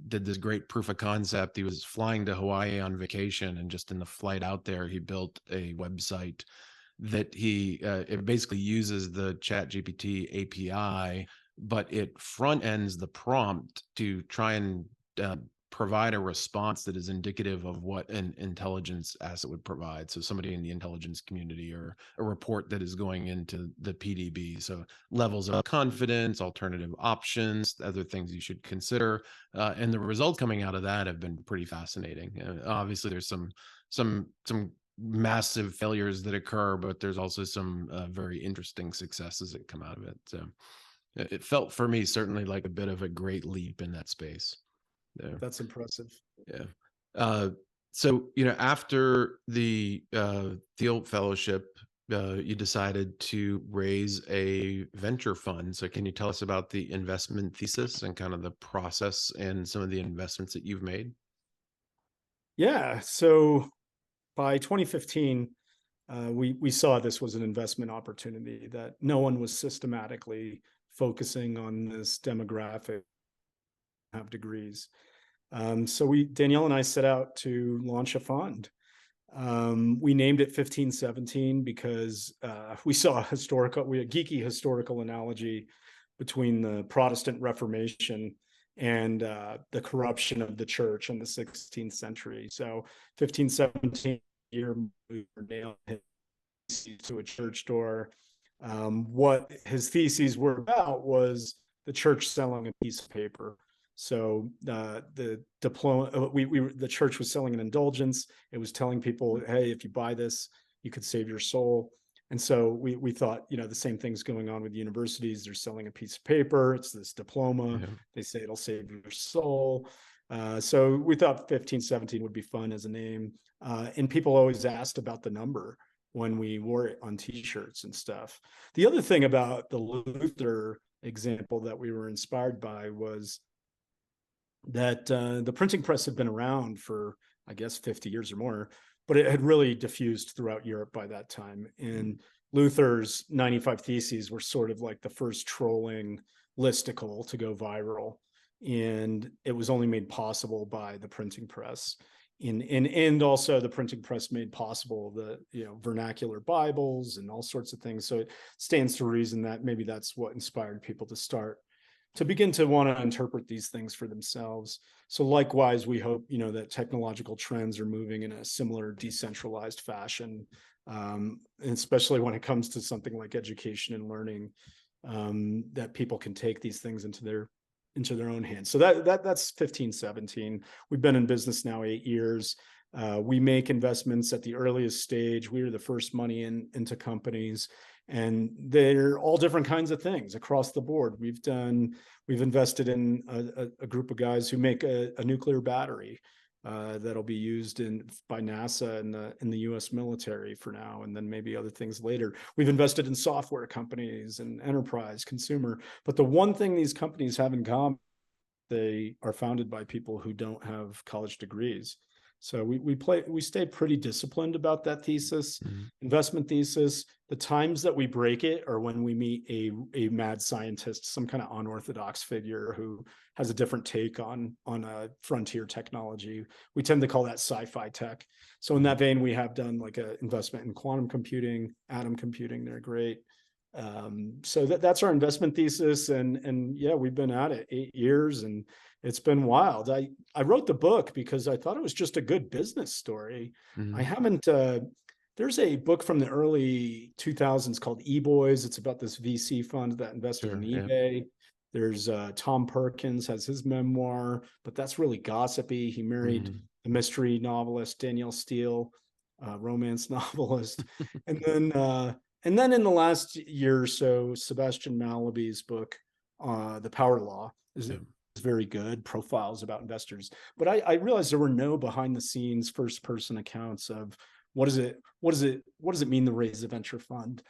[SPEAKER 2] did this great proof of concept. He was flying to Hawaii on vacation, and just in the flight out there, he built a website that it basically uses the ChatGPT API, but it front ends the prompt to try and provide a response that is indicative of what an intelligence asset would provide. So somebody in the intelligence community, or a report that is going into the PDB. So levels of confidence, alternative options, other things you should consider. And the results coming out of that have been pretty fascinating. Obviously, there's some massive failures that occur, but there's also some very interesting successes that come out of it. So it felt for me certainly like a bit of a great leap in that space. Yeah.
[SPEAKER 3] That's impressive.
[SPEAKER 2] Yeah. So, after the Thiel Fellowship, you decided to raise a venture fund. So can you tell us about the investment thesis and kind of the process and some of the investments that you've made?
[SPEAKER 3] Yeah. So by 2015, we saw this was an investment opportunity, that no one was systematically focusing on this demographic, have degrees. So Danielle and I set out to launch a fund. We named it 1517 because we saw a geeky historical analogy between the Protestant Reformation and the corruption of the church in the 16th century. So 1517 year nailed to a church door. What his theses were about was the church selling a piece of paper. So the church was selling an indulgence. It was telling people, hey, if you buy this, you could save your soul. And so we thought, the same thing's going on with universities. They're selling a piece of paper. It's this diploma.
[SPEAKER 2] Yeah.
[SPEAKER 3] They say it'll save your soul. So we thought 1517 would be fun as a name. And people always asked about the number when we wore it on t-shirts and stuff. The other thing about the Luther example that we were inspired by was that the printing press had been around for, I guess, 50 years or more, but it had really diffused throughout Europe by that time. And Luther's 95 Theses were sort of like the first trolling listicle to go viral. And it was only made possible by the printing press. And also the printing press made possible the vernacular Bibles and all sorts of things. So it stands to reason that maybe that's what inspired people to begin to want to interpret these things for themselves. So likewise, we hope that technological trends are moving in a similar decentralized fashion, especially when it comes to something like education and learning, that people can take these things into their own hands. So that's 1517. We've been in business now 8 years. We make investments at the earliest stage. We are the first money into companies, and they're all different kinds of things across the board. We've invested in a group of guys who make a nuclear battery that'll be used by NASA in the U.S. military for now, and then maybe other things later. We've invested in software companies and enterprise, consumer. But the one thing these companies have in common, they are founded by people who don't have college degrees. So we stay pretty disciplined about that thesis, investment thesis. The times that we break it are when we meet a mad scientist, some kind of unorthodox figure who has a different take on a frontier technology. We tend to call that sci-fi tech. So in that vein, we have done like an investment in quantum computing, atom computing. They're great. So that's our investment thesis. And yeah, we've been at it 8 years, and it's been wild. I wrote the book because I thought it was just a good business story. I haven't, there's a book from the early 2000s called E-Boys. It's about this VC fund that invested in eBay. There's Tom Perkins has his memoir, but that's really gossipy. He married a mystery novelist, Danielle Steele, romance novelist. And then in the last year or so, Sebastian Malaby's book, The Power Law, is very good, profiles about investors. But I realized there were no behind the scenes first person accounts of what does it mean to raise a venture fund?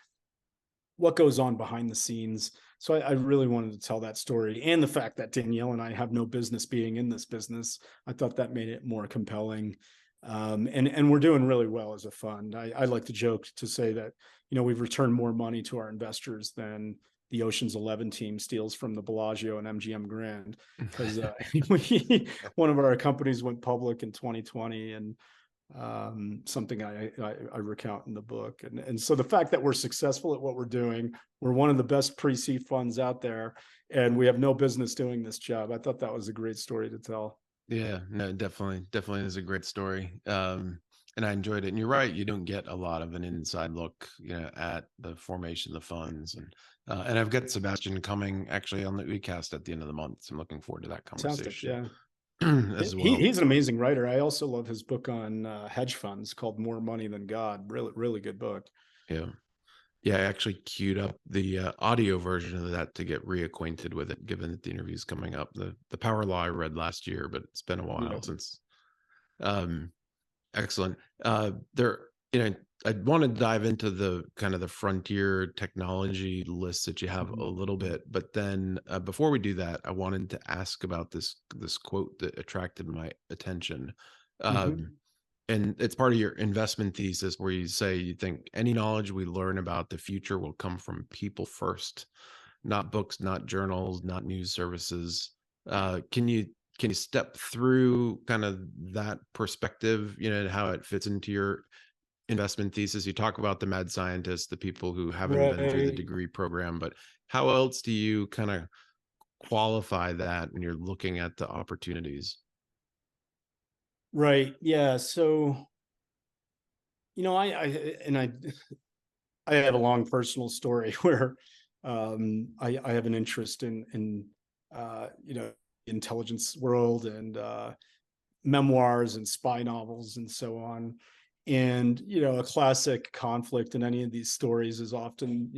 [SPEAKER 3] What goes on behind the scenes? So I really wanted to tell that story, and the fact that Danielle and I have no business being in this business. I thought that made it more compelling. And we're doing really well as a fund. I like to joke to say that, we've returned more money to our investors than the Ocean's 11 team steals from the Bellagio and MGM Grand, because one of our companies went public in 2020, and something I recount in the book. And so the fact that we're successful at what we're doing, we're one of the best pre-seed funds out there, and we have no business doing this job. I thought that was a great story to tell.
[SPEAKER 2] Yeah, no, definitely is a great story. And I enjoyed it. And you're right, you don't get a lot of an inside look, at the formation of the funds. And I've got Sebastian coming actually on the OODAcast at the end of the month. So I'm looking forward to that conversation. As well.
[SPEAKER 3] He's an amazing writer. I also love his book on hedge funds called More Money Than God. Really, really good book.
[SPEAKER 2] Yeah. Yeah, I actually queued up the audio version of that to get reacquainted with it, given that the interview's coming up. The Power Law I read last year, but it's been a while since. Excellent. I want to dive into the kind of the frontier technology list that you have a little bit, but then before we do that, I wanted to ask about this quote that attracted my attention. And it's part of your investment thesis, where you say you think any knowledge we learn about the future will come from people first, not books, not journals, not news services. Can you can you step through kind of that perspective, and how it fits into your investment thesis? You talk about the mad scientists, the people who haven't been through the
[SPEAKER 3] Right.
[SPEAKER 2] degree program, but how else do you kind of qualify that when you're looking at the opportunities?
[SPEAKER 3] Right. Yeah. So, I have a long personal story where I have an interest in intelligence world and memoirs and spy novels and so on. And a classic conflict in any of these stories is often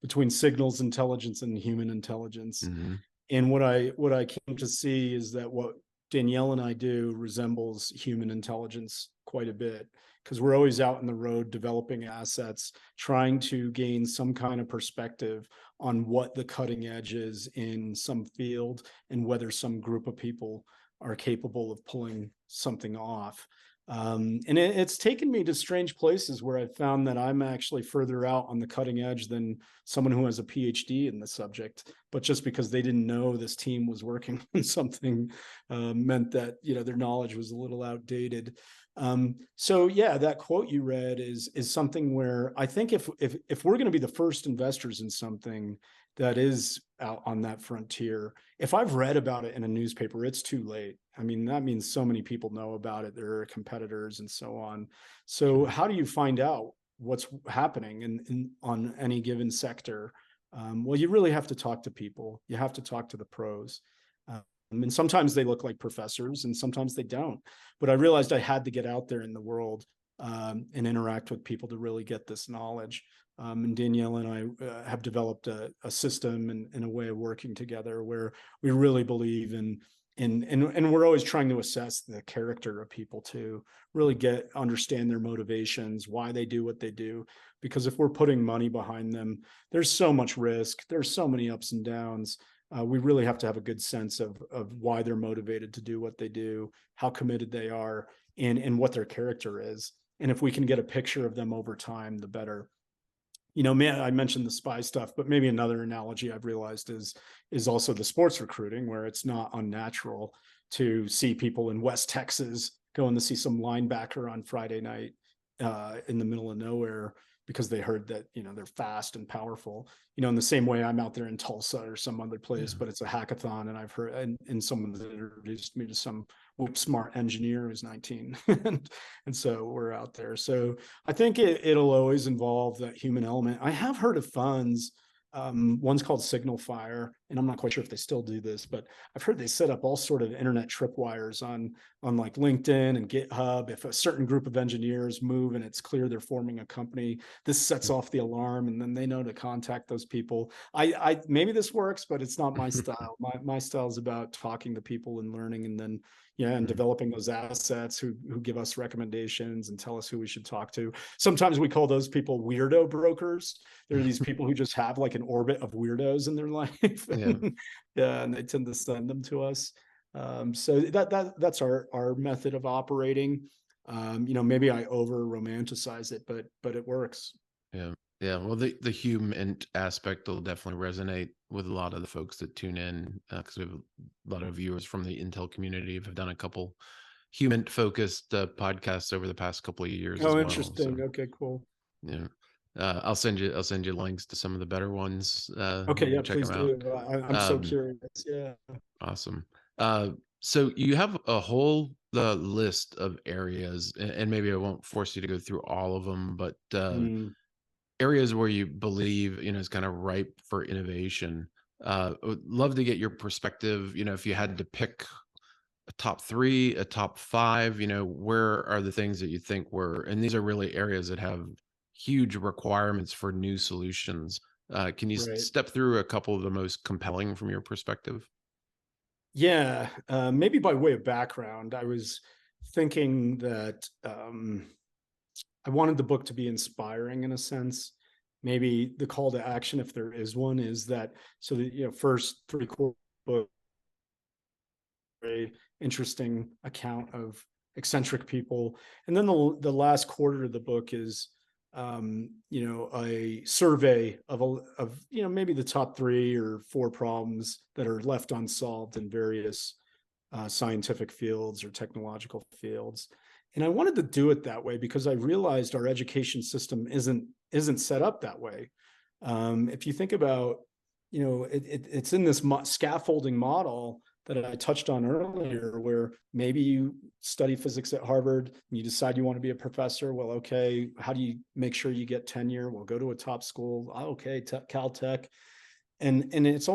[SPEAKER 3] between signals intelligence and human intelligence.
[SPEAKER 2] Hmm.
[SPEAKER 3] And what I came to see is that what Danielle and I do resembles human intelligence quite a bit, because we're always out in the road developing assets, trying to gain some kind of perspective on what the cutting edge is in some field and whether some group of people are capable of pulling something off. And it's taken me to strange places where I've found that I'm actually further out on the cutting edge than someone who has a PhD in the subject. But just because they didn't know this team was working on something meant that their knowledge was a little outdated. So yeah, that quote you read is something where I think if we're going to be the first investors in something that is out on that frontier, if I've read about it in a newspaper, it's too late. I mean, that means so many people know about it. There are competitors and so on. So how do you find out what's happening on any given sector? Well, you really have to talk to people. You have to talk to the pros. And sometimes they look like professors and sometimes they don't. But I realized I had to get out there in the world and interact with people to really get this knowledge. And Danielle and I have developed a system and a way of working together where we really believe and we're always trying to assess the character of people to really understand their motivations, why they do what they do. Because if we're putting money behind them, there's so much risk, there's so many ups and downs. We really have to have a good sense of why they're motivated to do what they do, how committed they are, and what their character is. And if we can get a picture of them over time, the better. I mentioned the spy stuff, but maybe another analogy I've realized is also the sports recruiting, where it's not unnatural to see people in West Texas going to see some linebacker on Friday night in the middle of nowhere because they heard that they're fast and powerful. In the same way I'm out there in Tulsa or some other place, but it's a hackathon, and I've heard and someone introduced me to some whip smart engineer who's 19, and so we're out there. So I think it'll always involve that human element. I have heard of funds. One's called Signal Fire, and I'm not quite sure if they still do this, but I've heard they set up all sort of internet tripwires on like LinkedIn and GitHub. If a certain group of engineers move and it's clear they're forming a company, this sets off the alarm, and then they know to contact those people. I maybe this works, but it's not my style. My style is about talking to people and learning, and then and developing those assets who give us recommendations and tell us who we should talk to. Sometimes we call those people weirdo brokers. There are these people who just have like an orbit of weirdos in their life. And they tend to send them to us. So that's our method of operating. Maybe I over romanticize it, but it works.
[SPEAKER 2] Yeah. Yeah. Well, the human aspect will definitely resonate with a lot of the folks that tune in, because we have a lot of viewers from the Intel community who've done a couple human focused podcasts over the past couple of years as
[SPEAKER 3] Oh,
[SPEAKER 2] well.
[SPEAKER 3] interesting.
[SPEAKER 2] So,
[SPEAKER 3] Okay, cool.
[SPEAKER 2] yeah. I'll send you links to some of the better ones.
[SPEAKER 3] Okay,
[SPEAKER 2] You
[SPEAKER 3] yeah,
[SPEAKER 2] can check
[SPEAKER 3] please
[SPEAKER 2] them out.
[SPEAKER 3] do. I'm so curious. Yeah.
[SPEAKER 2] Awesome. So you have a whole list of areas, and maybe I won't force you to go through all of them, but areas where you believe is kind of ripe for innovation. Would love to get your perspective. If you had to pick a top 3, a top 5, where are the things that you think and these are really areas that have huge requirements for new solutions. Can you
[SPEAKER 3] Right.
[SPEAKER 2] step through a couple of the most compelling from your perspective?
[SPEAKER 3] Yeah, maybe by way of background, I was thinking that I wanted the book to be inspiring in a sense. Maybe the call to action, if there is one, is that so the first 3/4 book, very interesting account of eccentric people, and then the last quarter of the book is a survey of maybe the top 3 or 4 problems that are left unsolved in various scientific fields or technological fields. And I wanted to do it that way because I realized our education system isn't set up that way. If you think about, it's in this scaffolding model that I touched on earlier, where maybe you study physics at Harvard and you decide you want to be a professor. Well, okay, how do you make sure you get tenure? Well, go to a top school. Okay, Caltech. And it's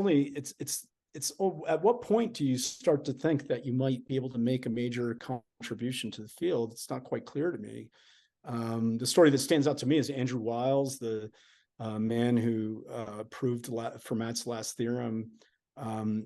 [SPEAKER 3] at what point do you start to think that you might be able to make a major contribution to the field? It's not quite clear to me. The story that stands out to me is Andrew Wiles, the man who proved Fermat's last theorem.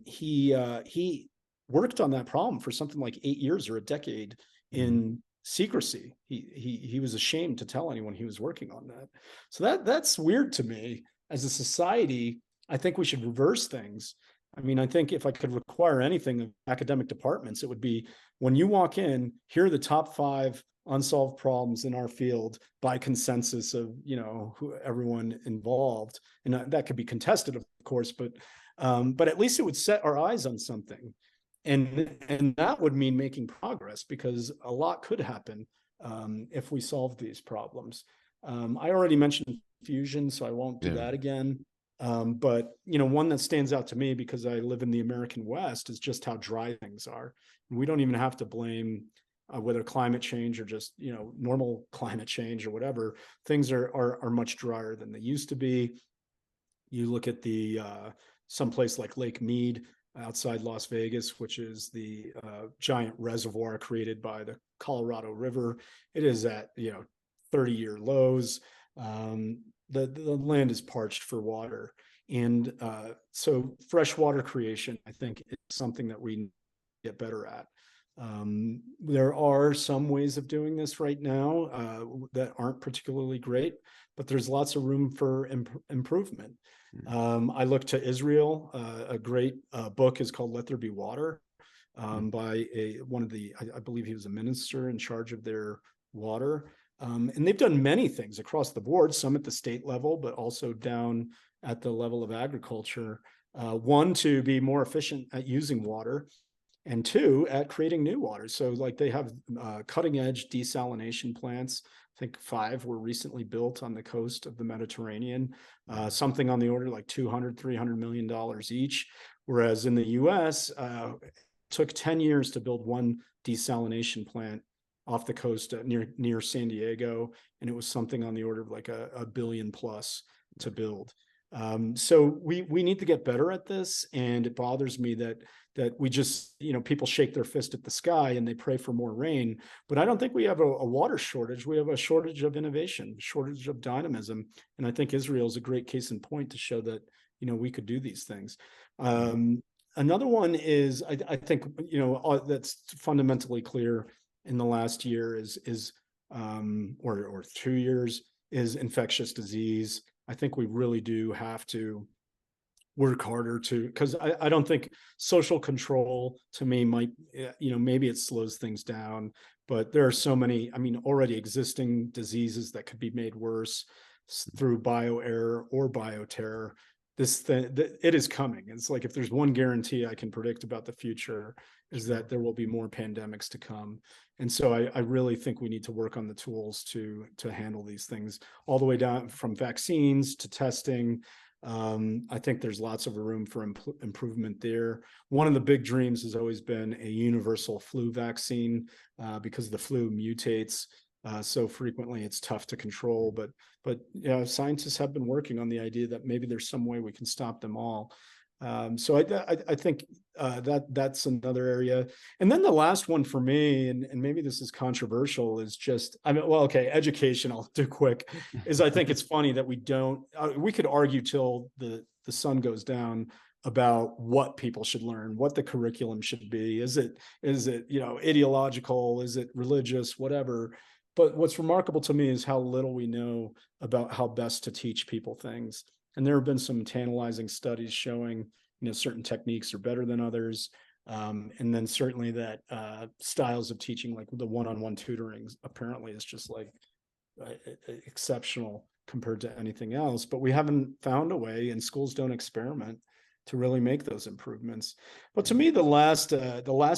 [SPEAKER 3] He worked on that problem for something like 8 years or a decade in secrecy. He was ashamed to tell anyone he was working on that. So that's weird to me. As a society, I think we should reverse things. I mean, I think if I could require anything of academic departments, it would be when you walk in, here are the top 5 unsolved problems in our field by consensus of, everyone involved. And that could be contested, of course, but at least it would set our eyes on something. And that would mean making progress, because a lot could happen if we solve these problems. I already mentioned fusion, so I won't do that again. But one that stands out to me, because I live in the American West, is just how dry things are. We don't even have to blame whether climate change or just normal climate change or whatever. Things are much drier than they used to be. You look at the someplace like Lake Mead outside Las Vegas, which is the giant reservoir created by the Colorado River. It is at 30-year lows. The land is parched for water. And so freshwater creation, I think, is something that we get better at. There are some ways of doing this right now that aren't particularly great, but there's lots of room for improvement. I look to Israel. A great book is called Let There Be Water by I believe he was a minister in charge of their water. And they've done many things across the board, some at the state level, but also down at the level of agriculture. One, to be more efficient at using water, and 2, at creating new water. So like they have cutting edge desalination plants. I think 5 were recently built on the coast of the Mediterranean, something on the order like $200-300 million each. Whereas in the US, it took 10 years to build one desalination plant off the coast near San Diego, and it was something on the order of like a billion plus to build. So we need to get better at this, and it bothers me that we just, people shake their fist at the sky and they pray for more rain. But I don't think we have a water shortage. We have a shortage of innovation, shortage of dynamism, and I think Israel is a great case in point to show that we could do these things. Another one is I think that's fundamentally clear in the last year or 2 years is infectious disease. I think we really do have to work harder because I don't think social control, to me, might, maybe it slows things down, but there are so many, already existing diseases that could be made worse through bioerror or bioterror. It is coming. It's like, if there's one guarantee I can predict about the future, is that there will be more pandemics to come. And so I really think we need to work on the tools to handle these things, all the way down from vaccines to testing. I think there's lots of room for improvement there. One of the big dreams has always been a universal flu vaccine, because the flu mutates so frequently, it's tough to control. But scientists have been working on the idea that maybe there's some way we can stop them all. So I think that's another area. And then the last one for me, and maybe this is controversial, is just, education, I'll do quick, is I think it's funny that we could argue till the sun goes down about what people should learn, what the curriculum should be. Is it ideological? Is it religious? Whatever. But what's remarkable to me is how little we know about how best to teach people things. And there have been some tantalizing studies showing, certain techniques are better than others. And then certainly that styles of teaching, like the one-on-one tutoring, apparently is just like exceptional compared to anything else. But we haven't found a way, and schools don't experiment really make those improvements. But to me, the last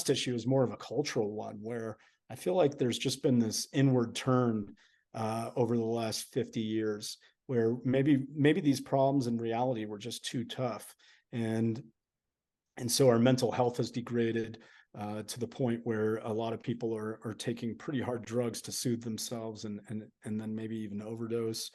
[SPEAKER 3] issue is more of a cultural one, where I feel like there's just been this inward turn over the last 50 years, where maybe these problems in reality were just too tough, and so our mental health has degraded to the point where a lot of people are taking pretty hard drugs to soothe themselves, and then maybe even overdose.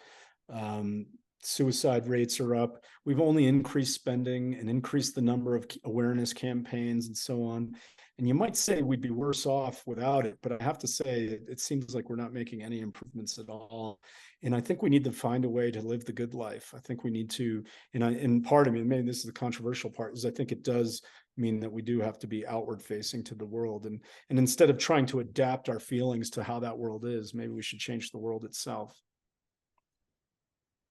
[SPEAKER 3] Suicide rates are up. We've only increased spending and increased the number of awareness campaigns and so on. And you might say we'd be worse off without it, but I have to say it seems like we're not making any improvements at all. And I think we need to find a way to live the good life. I think we need to, and part of me, maybe this is the controversial part, is I think it does mean that we do have to be outward facing to the world. And instead of trying to adapt our feelings to how that world is, maybe we should change the world itself.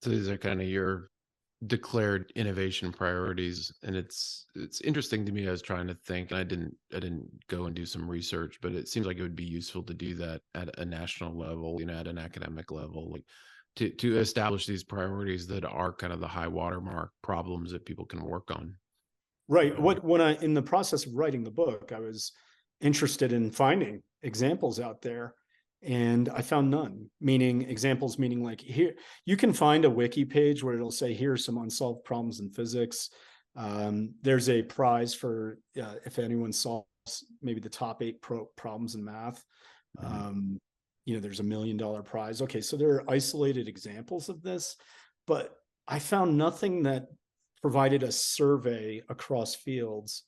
[SPEAKER 2] So these are kind of your declared innovation priorities, and it's interesting to me. I was trying to think, and I didn't go and do some research, but it seems like it would be useful to do that at a national level, at an academic level, like to establish these priorities that are kind of the high watermark problems that people can work on.
[SPEAKER 3] Right. When I, in the process of writing the book, I was interested in finding examples out there, and I found none. Examples meaning like, here you can find a wiki page where it'll say, here's some unsolved problems in physics. There's a prize for if anyone solves maybe the top 8 problems in math. There's $1 million prize. Okay, so there are isolated examples of this, but I found nothing that provided a survey across fields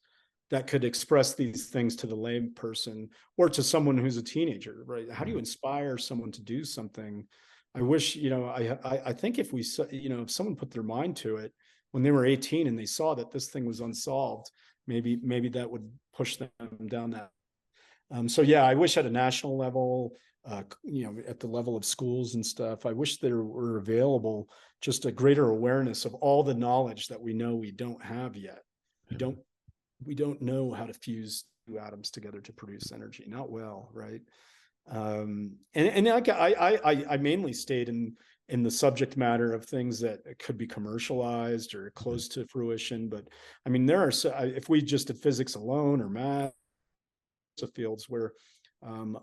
[SPEAKER 3] that could express these things to the lay person or to someone who's a teenager, right? How do you inspire someone to do something? I wish, I think if if someone put their mind to it when they were 18 and they saw that this thing was unsolved, maybe that would push them down that. So yeah, I wish at a national level, at the level of schools and stuff, I wish there were available just a greater awareness of all the knowledge that we know we don't have yet. We don't know how to fuse 2 atoms together to produce energy. Not well, right? I mainly stayed in the subject matter of things that could be commercialized or close to fruition. But I mean, if we just did physics alone or math, fields where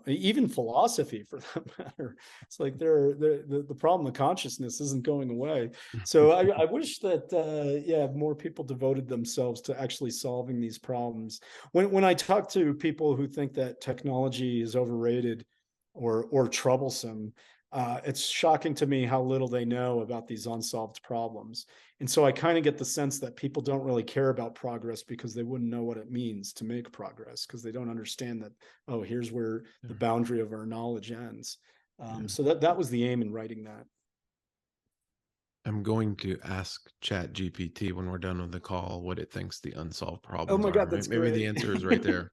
[SPEAKER 3] even philosophy for that matter, it's like the problem of consciousness isn't going away. So I wish that more people devoted themselves to actually solving these problems. When I talk to people who think that technology is overrated or troublesome, it's shocking to me how little they know about these unsolved problems. And so I kind of get the sense that people don't really care about progress because they wouldn't know what it means to make progress, because they don't understand that, oh, here's where the boundary of our knowledge ends. So that was the aim in writing that.
[SPEAKER 2] I'm going to ask ChatGPT when we're done with the call what it thinks the unsolved problems
[SPEAKER 3] my God,
[SPEAKER 2] are.
[SPEAKER 3] that's
[SPEAKER 2] Maybe
[SPEAKER 3] great.
[SPEAKER 2] the answer is right there.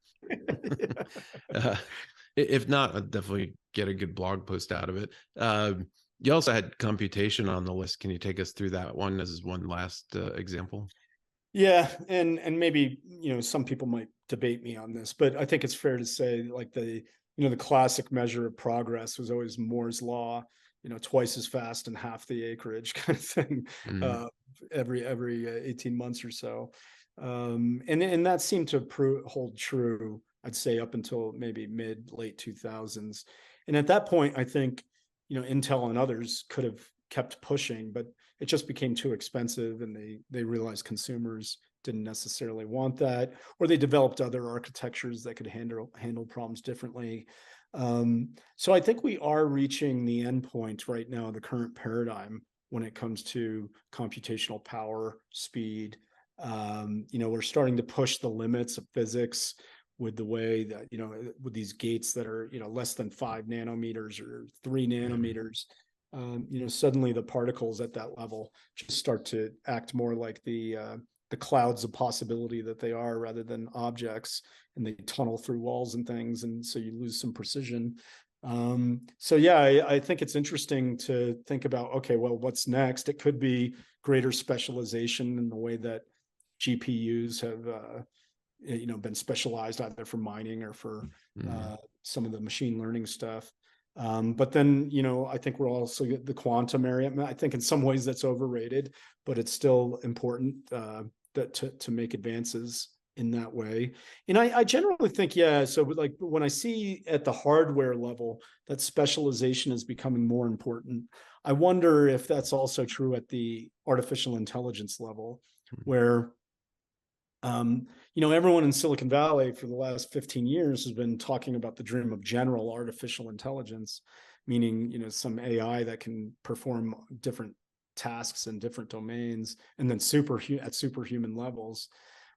[SPEAKER 2] If not, I'll definitely get a good blog post out of it. You also had computation on the list. Can you take us through that one as one last example?
[SPEAKER 3] Yeah, and maybe some people might debate me on this, but I think it's fair to say, like, the classic measure of progress was always Moore's law, twice as fast and half the acreage kind of thing, every 18 months or so. And that seemed to hold true, I'd say, up until maybe late 2000s. And at that point, I think, Intel and others could have kept pushing, but it just became too expensive, and they realized consumers didn't necessarily want that, or they developed other architectures that could handle problems differently. So I think we are reaching the end point right now, the current paradigm, when it comes to computational power, speed. We're starting to push the limits of physics with the way that, with these gates that are, less than 5 nanometers or 3 nanometers. Suddenly the particles at that level just start to act more like the clouds of possibility that they are, rather than objects, and they tunnel through walls and things, and so you lose some precision. So yeah, I think it's interesting to think about, okay, well, what's next? It could be greater specialization in the way that GPUs have been specialized either for mining or for some of the machine learning stuff. But then, I think we're also the quantum area. I think in some ways that's overrated, but it's still important. that to make advances in that way. And I generally think, yeah, so like when I see at the hardware level that specialization is becoming more important, I wonder if that's also true at the artificial intelligence level, where everyone in Silicon Valley for the last 15 years has been talking about the dream of general artificial intelligence, meaning, some AI that can perform different tasks in different domains and then at superhuman levels.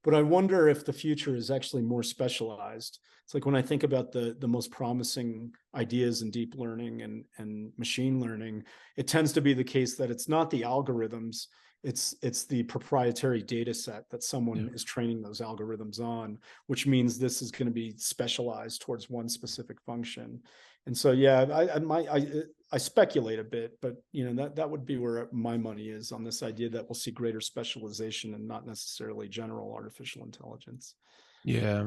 [SPEAKER 3] But I wonder if the future is actually more specialized. It's like when I think about the most promising ideas in deep learning and machine learning, it tends to be the case that it's not the algorithms, it's the proprietary data set that someone is training those algorithms on, which means this is going to be specialized towards one specific function. And so, I speculate a bit, but that would be where my money is on this idea that we'll see greater specialization and not necessarily general artificial intelligence.
[SPEAKER 2] Yeah,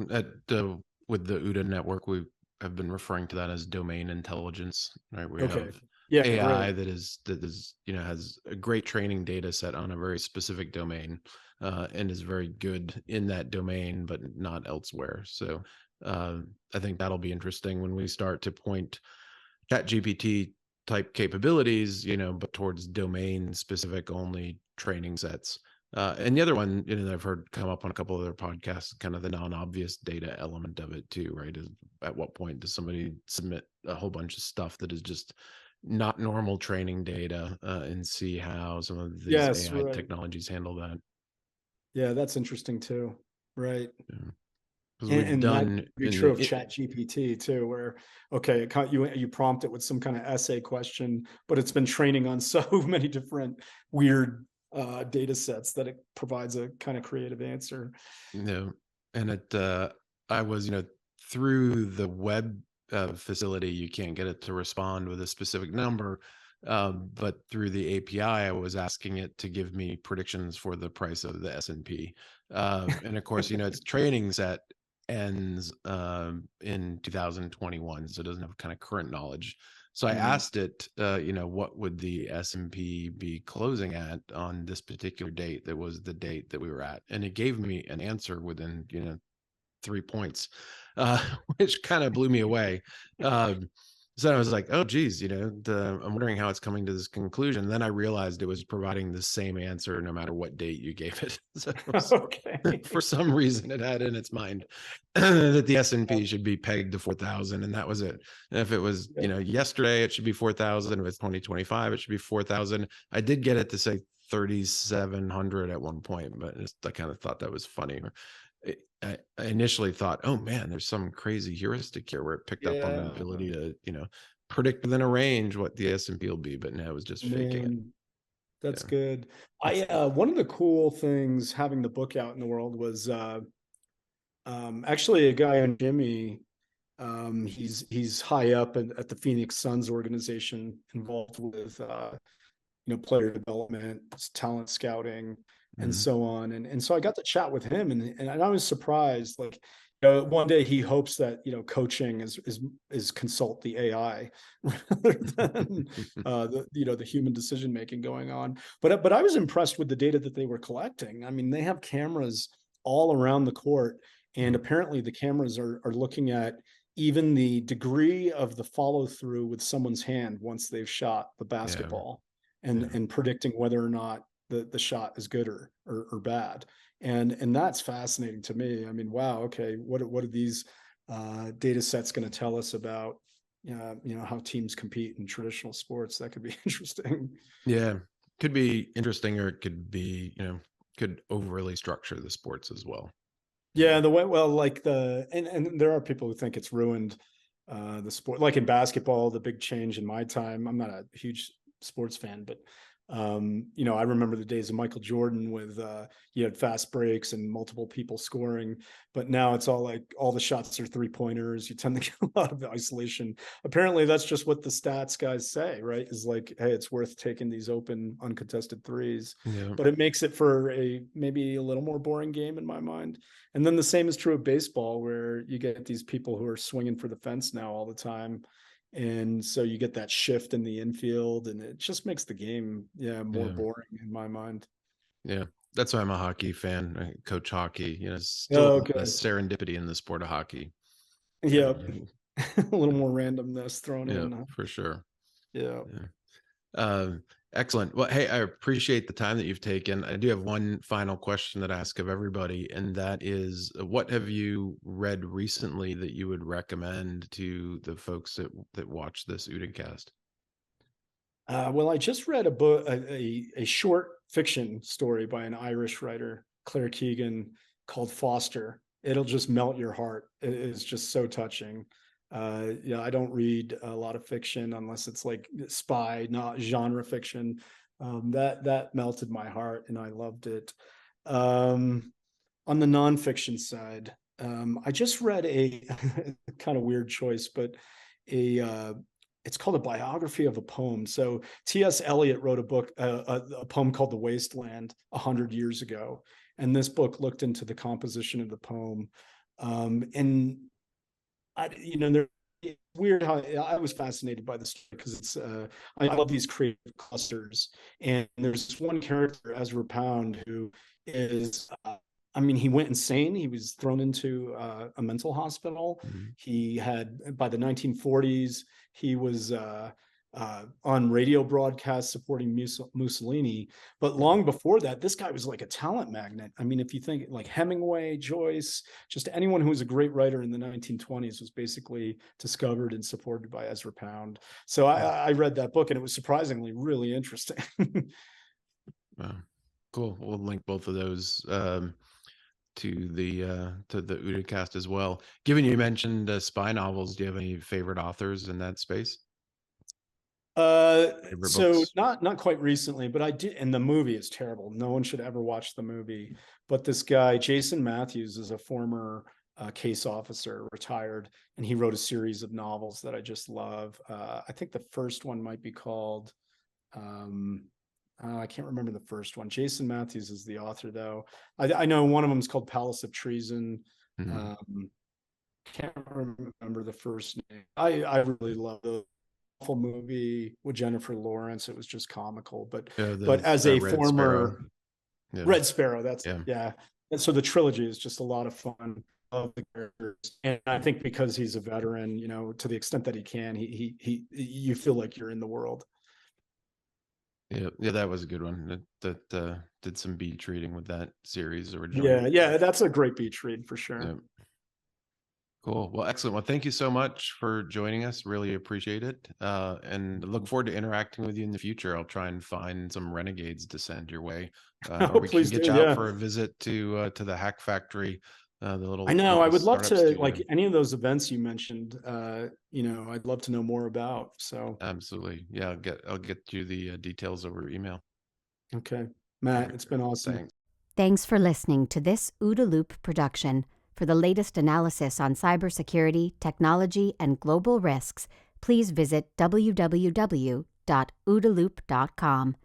[SPEAKER 2] with the OODA network, we have been referring to that as domain intelligence, right? We have AI
[SPEAKER 3] right.
[SPEAKER 2] that is has a great training data set on a very specific domain, and is very good in that domain, but not elsewhere. So I think that'll be interesting when we start to point ChatGPT type capabilities, but towards domain specific only training sets. And the other one, that I've heard come up on a couple of other podcasts, kind of the non-obvious data element of it too, right? Is at what point does somebody submit a whole bunch of stuff that is just not normal training data, and see how some of these AI technologies handle that?
[SPEAKER 3] Yeah, that's interesting too. Right.
[SPEAKER 2] Yeah. Because we've
[SPEAKER 3] that
[SPEAKER 2] done
[SPEAKER 3] would be true of Chat GPT too, where you prompt it with some kind of essay question, but it's been training on so many different weird data sets that it provides a kind of creative answer.
[SPEAKER 2] And I was, through the web facility, you can't get it to respond with a specific number. But through the API, I was asking it to give me predictions for the price of the S&P. And of course, its training set ends in 2021, so it doesn't have kind of current knowledge. So I asked it, what would the S&P be closing at on this particular date that was the date that we were at? And it gave me an answer within, 3 points, which kind of blew me away. So I was like, oh, geez, I'm wondering how it's coming to this conclusion. Then I realized it was providing the same answer no matter what date you gave it. So for some reason, it had in its mind that the S&P should be pegged to 4,000, and that was it. And if it was, yesterday, it should be 4,000. If it's 2025, it should be 4,000. I did get it to say 3,700 at one point, but I kind of thought that was funny. I initially thought, oh man, there's some crazy heuristic here where it picked up on the ability to, predict within a range what the S&P will be, but now it was just faking it.
[SPEAKER 3] That's good. One of the cool things having the book out in the world was actually a guy on Jimmy. He's high up at the Phoenix Suns organization, involved with player development, talent scouting, and so on. And so I got to chat with him, and I was surprised. Like, one day he hopes that coaching is consult the AI rather than the human decision making going on. But I was impressed with the data that they were collecting. I mean, they have cameras all around the court, and apparently the cameras are looking at even the degree of the follow through with someone's hand once they've shot the basketball, and predicting whether or not the shot is good or bad. And that's fascinating to me. I mean, wow, okay, what are these data sets going to tell us about how teams compete in traditional sports? That could be interesting.
[SPEAKER 2] Yeah, could be interesting, or it could be, could overly structure the sports as well.
[SPEAKER 3] Yeah, the way, and there are people who think it's ruined the sport. Like in basketball, the big change in my time, I'm not a huge sports fan, but I remember the days of Michael Jordan with you had fast breaks and multiple people scoring, but now it's all like all the shots are 3-pointers. You tend to get a lot of isolation. Apparently that's just what the stats guys say, right? Is like, hey, it's worth taking these open uncontested threes, but it makes it for maybe a little more boring game in my mind. And then the same is true of baseball, where you get these people who are swinging for the fence now all the time. And so you get that shift in the infield, and it just makes the game more boring in my mind.
[SPEAKER 2] Yeah. That's why I'm a hockey fan. I coach hockey. Still
[SPEAKER 3] Oh,
[SPEAKER 2] a lot of
[SPEAKER 3] good.
[SPEAKER 2] serendipity in the sport of hockey. Yeah.
[SPEAKER 3] Yep. A little more randomness thrown
[SPEAKER 2] Yeah,
[SPEAKER 3] in.
[SPEAKER 2] for sure.
[SPEAKER 3] Yeah.
[SPEAKER 2] Yeah. Excellent. Well, hey, I appreciate the time that you've taken. I do have one final question that I ask of everybody, and that is, what have you read recently that you would recommend to the folks that watch this OODAcast?
[SPEAKER 3] Well, I just read a book, a short fiction story by an Irish writer, Claire Keegan, called Foster. It'll just melt your heart. It is just so touching. I don't read a lot of fiction unless it's like spy, not genre fiction. That melted my heart, and I loved it. On the nonfiction side, I just read a kind of weird choice, but a it's called a biography of a poem. So T.S. Eliot wrote a book, a poem called The Wasteland 100 years ago. And this book looked into the composition of the poem. And it's weird how I was fascinated by this because I love these creative clusters. And there's this one character, Ezra Pound, who is, he went insane. He was thrown into a mental hospital. He had, by the 1940s, he was on radio broadcasts supporting Mussolini. But long before that, this guy was like a talent magnet. If you think like Hemingway, Joyce, just anyone who was a great writer in the 1920s was basically discovered and supported by Ezra Pound. So I read that book, and it was surprisingly really interesting.
[SPEAKER 2] Wow. Cool. We'll link both of those to the OODAcast as well. Given you mentioned spy novels, do you have any favorite authors in that space?
[SPEAKER 3] So
[SPEAKER 2] books?
[SPEAKER 3] not quite recently, but I did, and the movie is terrible. No one should ever watch the movie. But this guy, Jason Matthews, is a former case officer, retired, and he wrote a series of novels that I just love. I think the first one might be called, I can't remember the first one. Jason Matthews is the author, though. I know one of them is called Palace of Treason. Can't remember the first name. I really love the awful movie with Jennifer Lawrence. It was just comical, but as a
[SPEAKER 2] Red
[SPEAKER 3] former
[SPEAKER 2] Sparrow. Yeah.
[SPEAKER 3] Red Sparrow, that's
[SPEAKER 2] yeah.
[SPEAKER 3] And so the trilogy is just a lot of fun. Of the characters, and I think because he's a veteran, to the extent that he can, you feel like you're in the world.
[SPEAKER 2] Yeah, that was a good one. That did some beach reading with that series originally.
[SPEAKER 3] Yeah, that's a great beach read for sure.
[SPEAKER 2] Yeah. Cool. Well, excellent. Well, thank you so much for joining us. Really appreciate it. And look forward to interacting with you in the future. I'll try and find some renegades to send your way. Or we can get you out for a visit to the Hack Factory. The little
[SPEAKER 3] I know. I would love to
[SPEAKER 2] studio.
[SPEAKER 3] like any of those events you mentioned. I'd love to know more about. So
[SPEAKER 2] absolutely, yeah. I'll get you the details over email.
[SPEAKER 3] Okay, Matt, it's been awesome.
[SPEAKER 1] Thanks for listening to this OODA Loop production. For the latest analysis on cybersecurity, technology, and global risks, please visit www.oodaloop.com.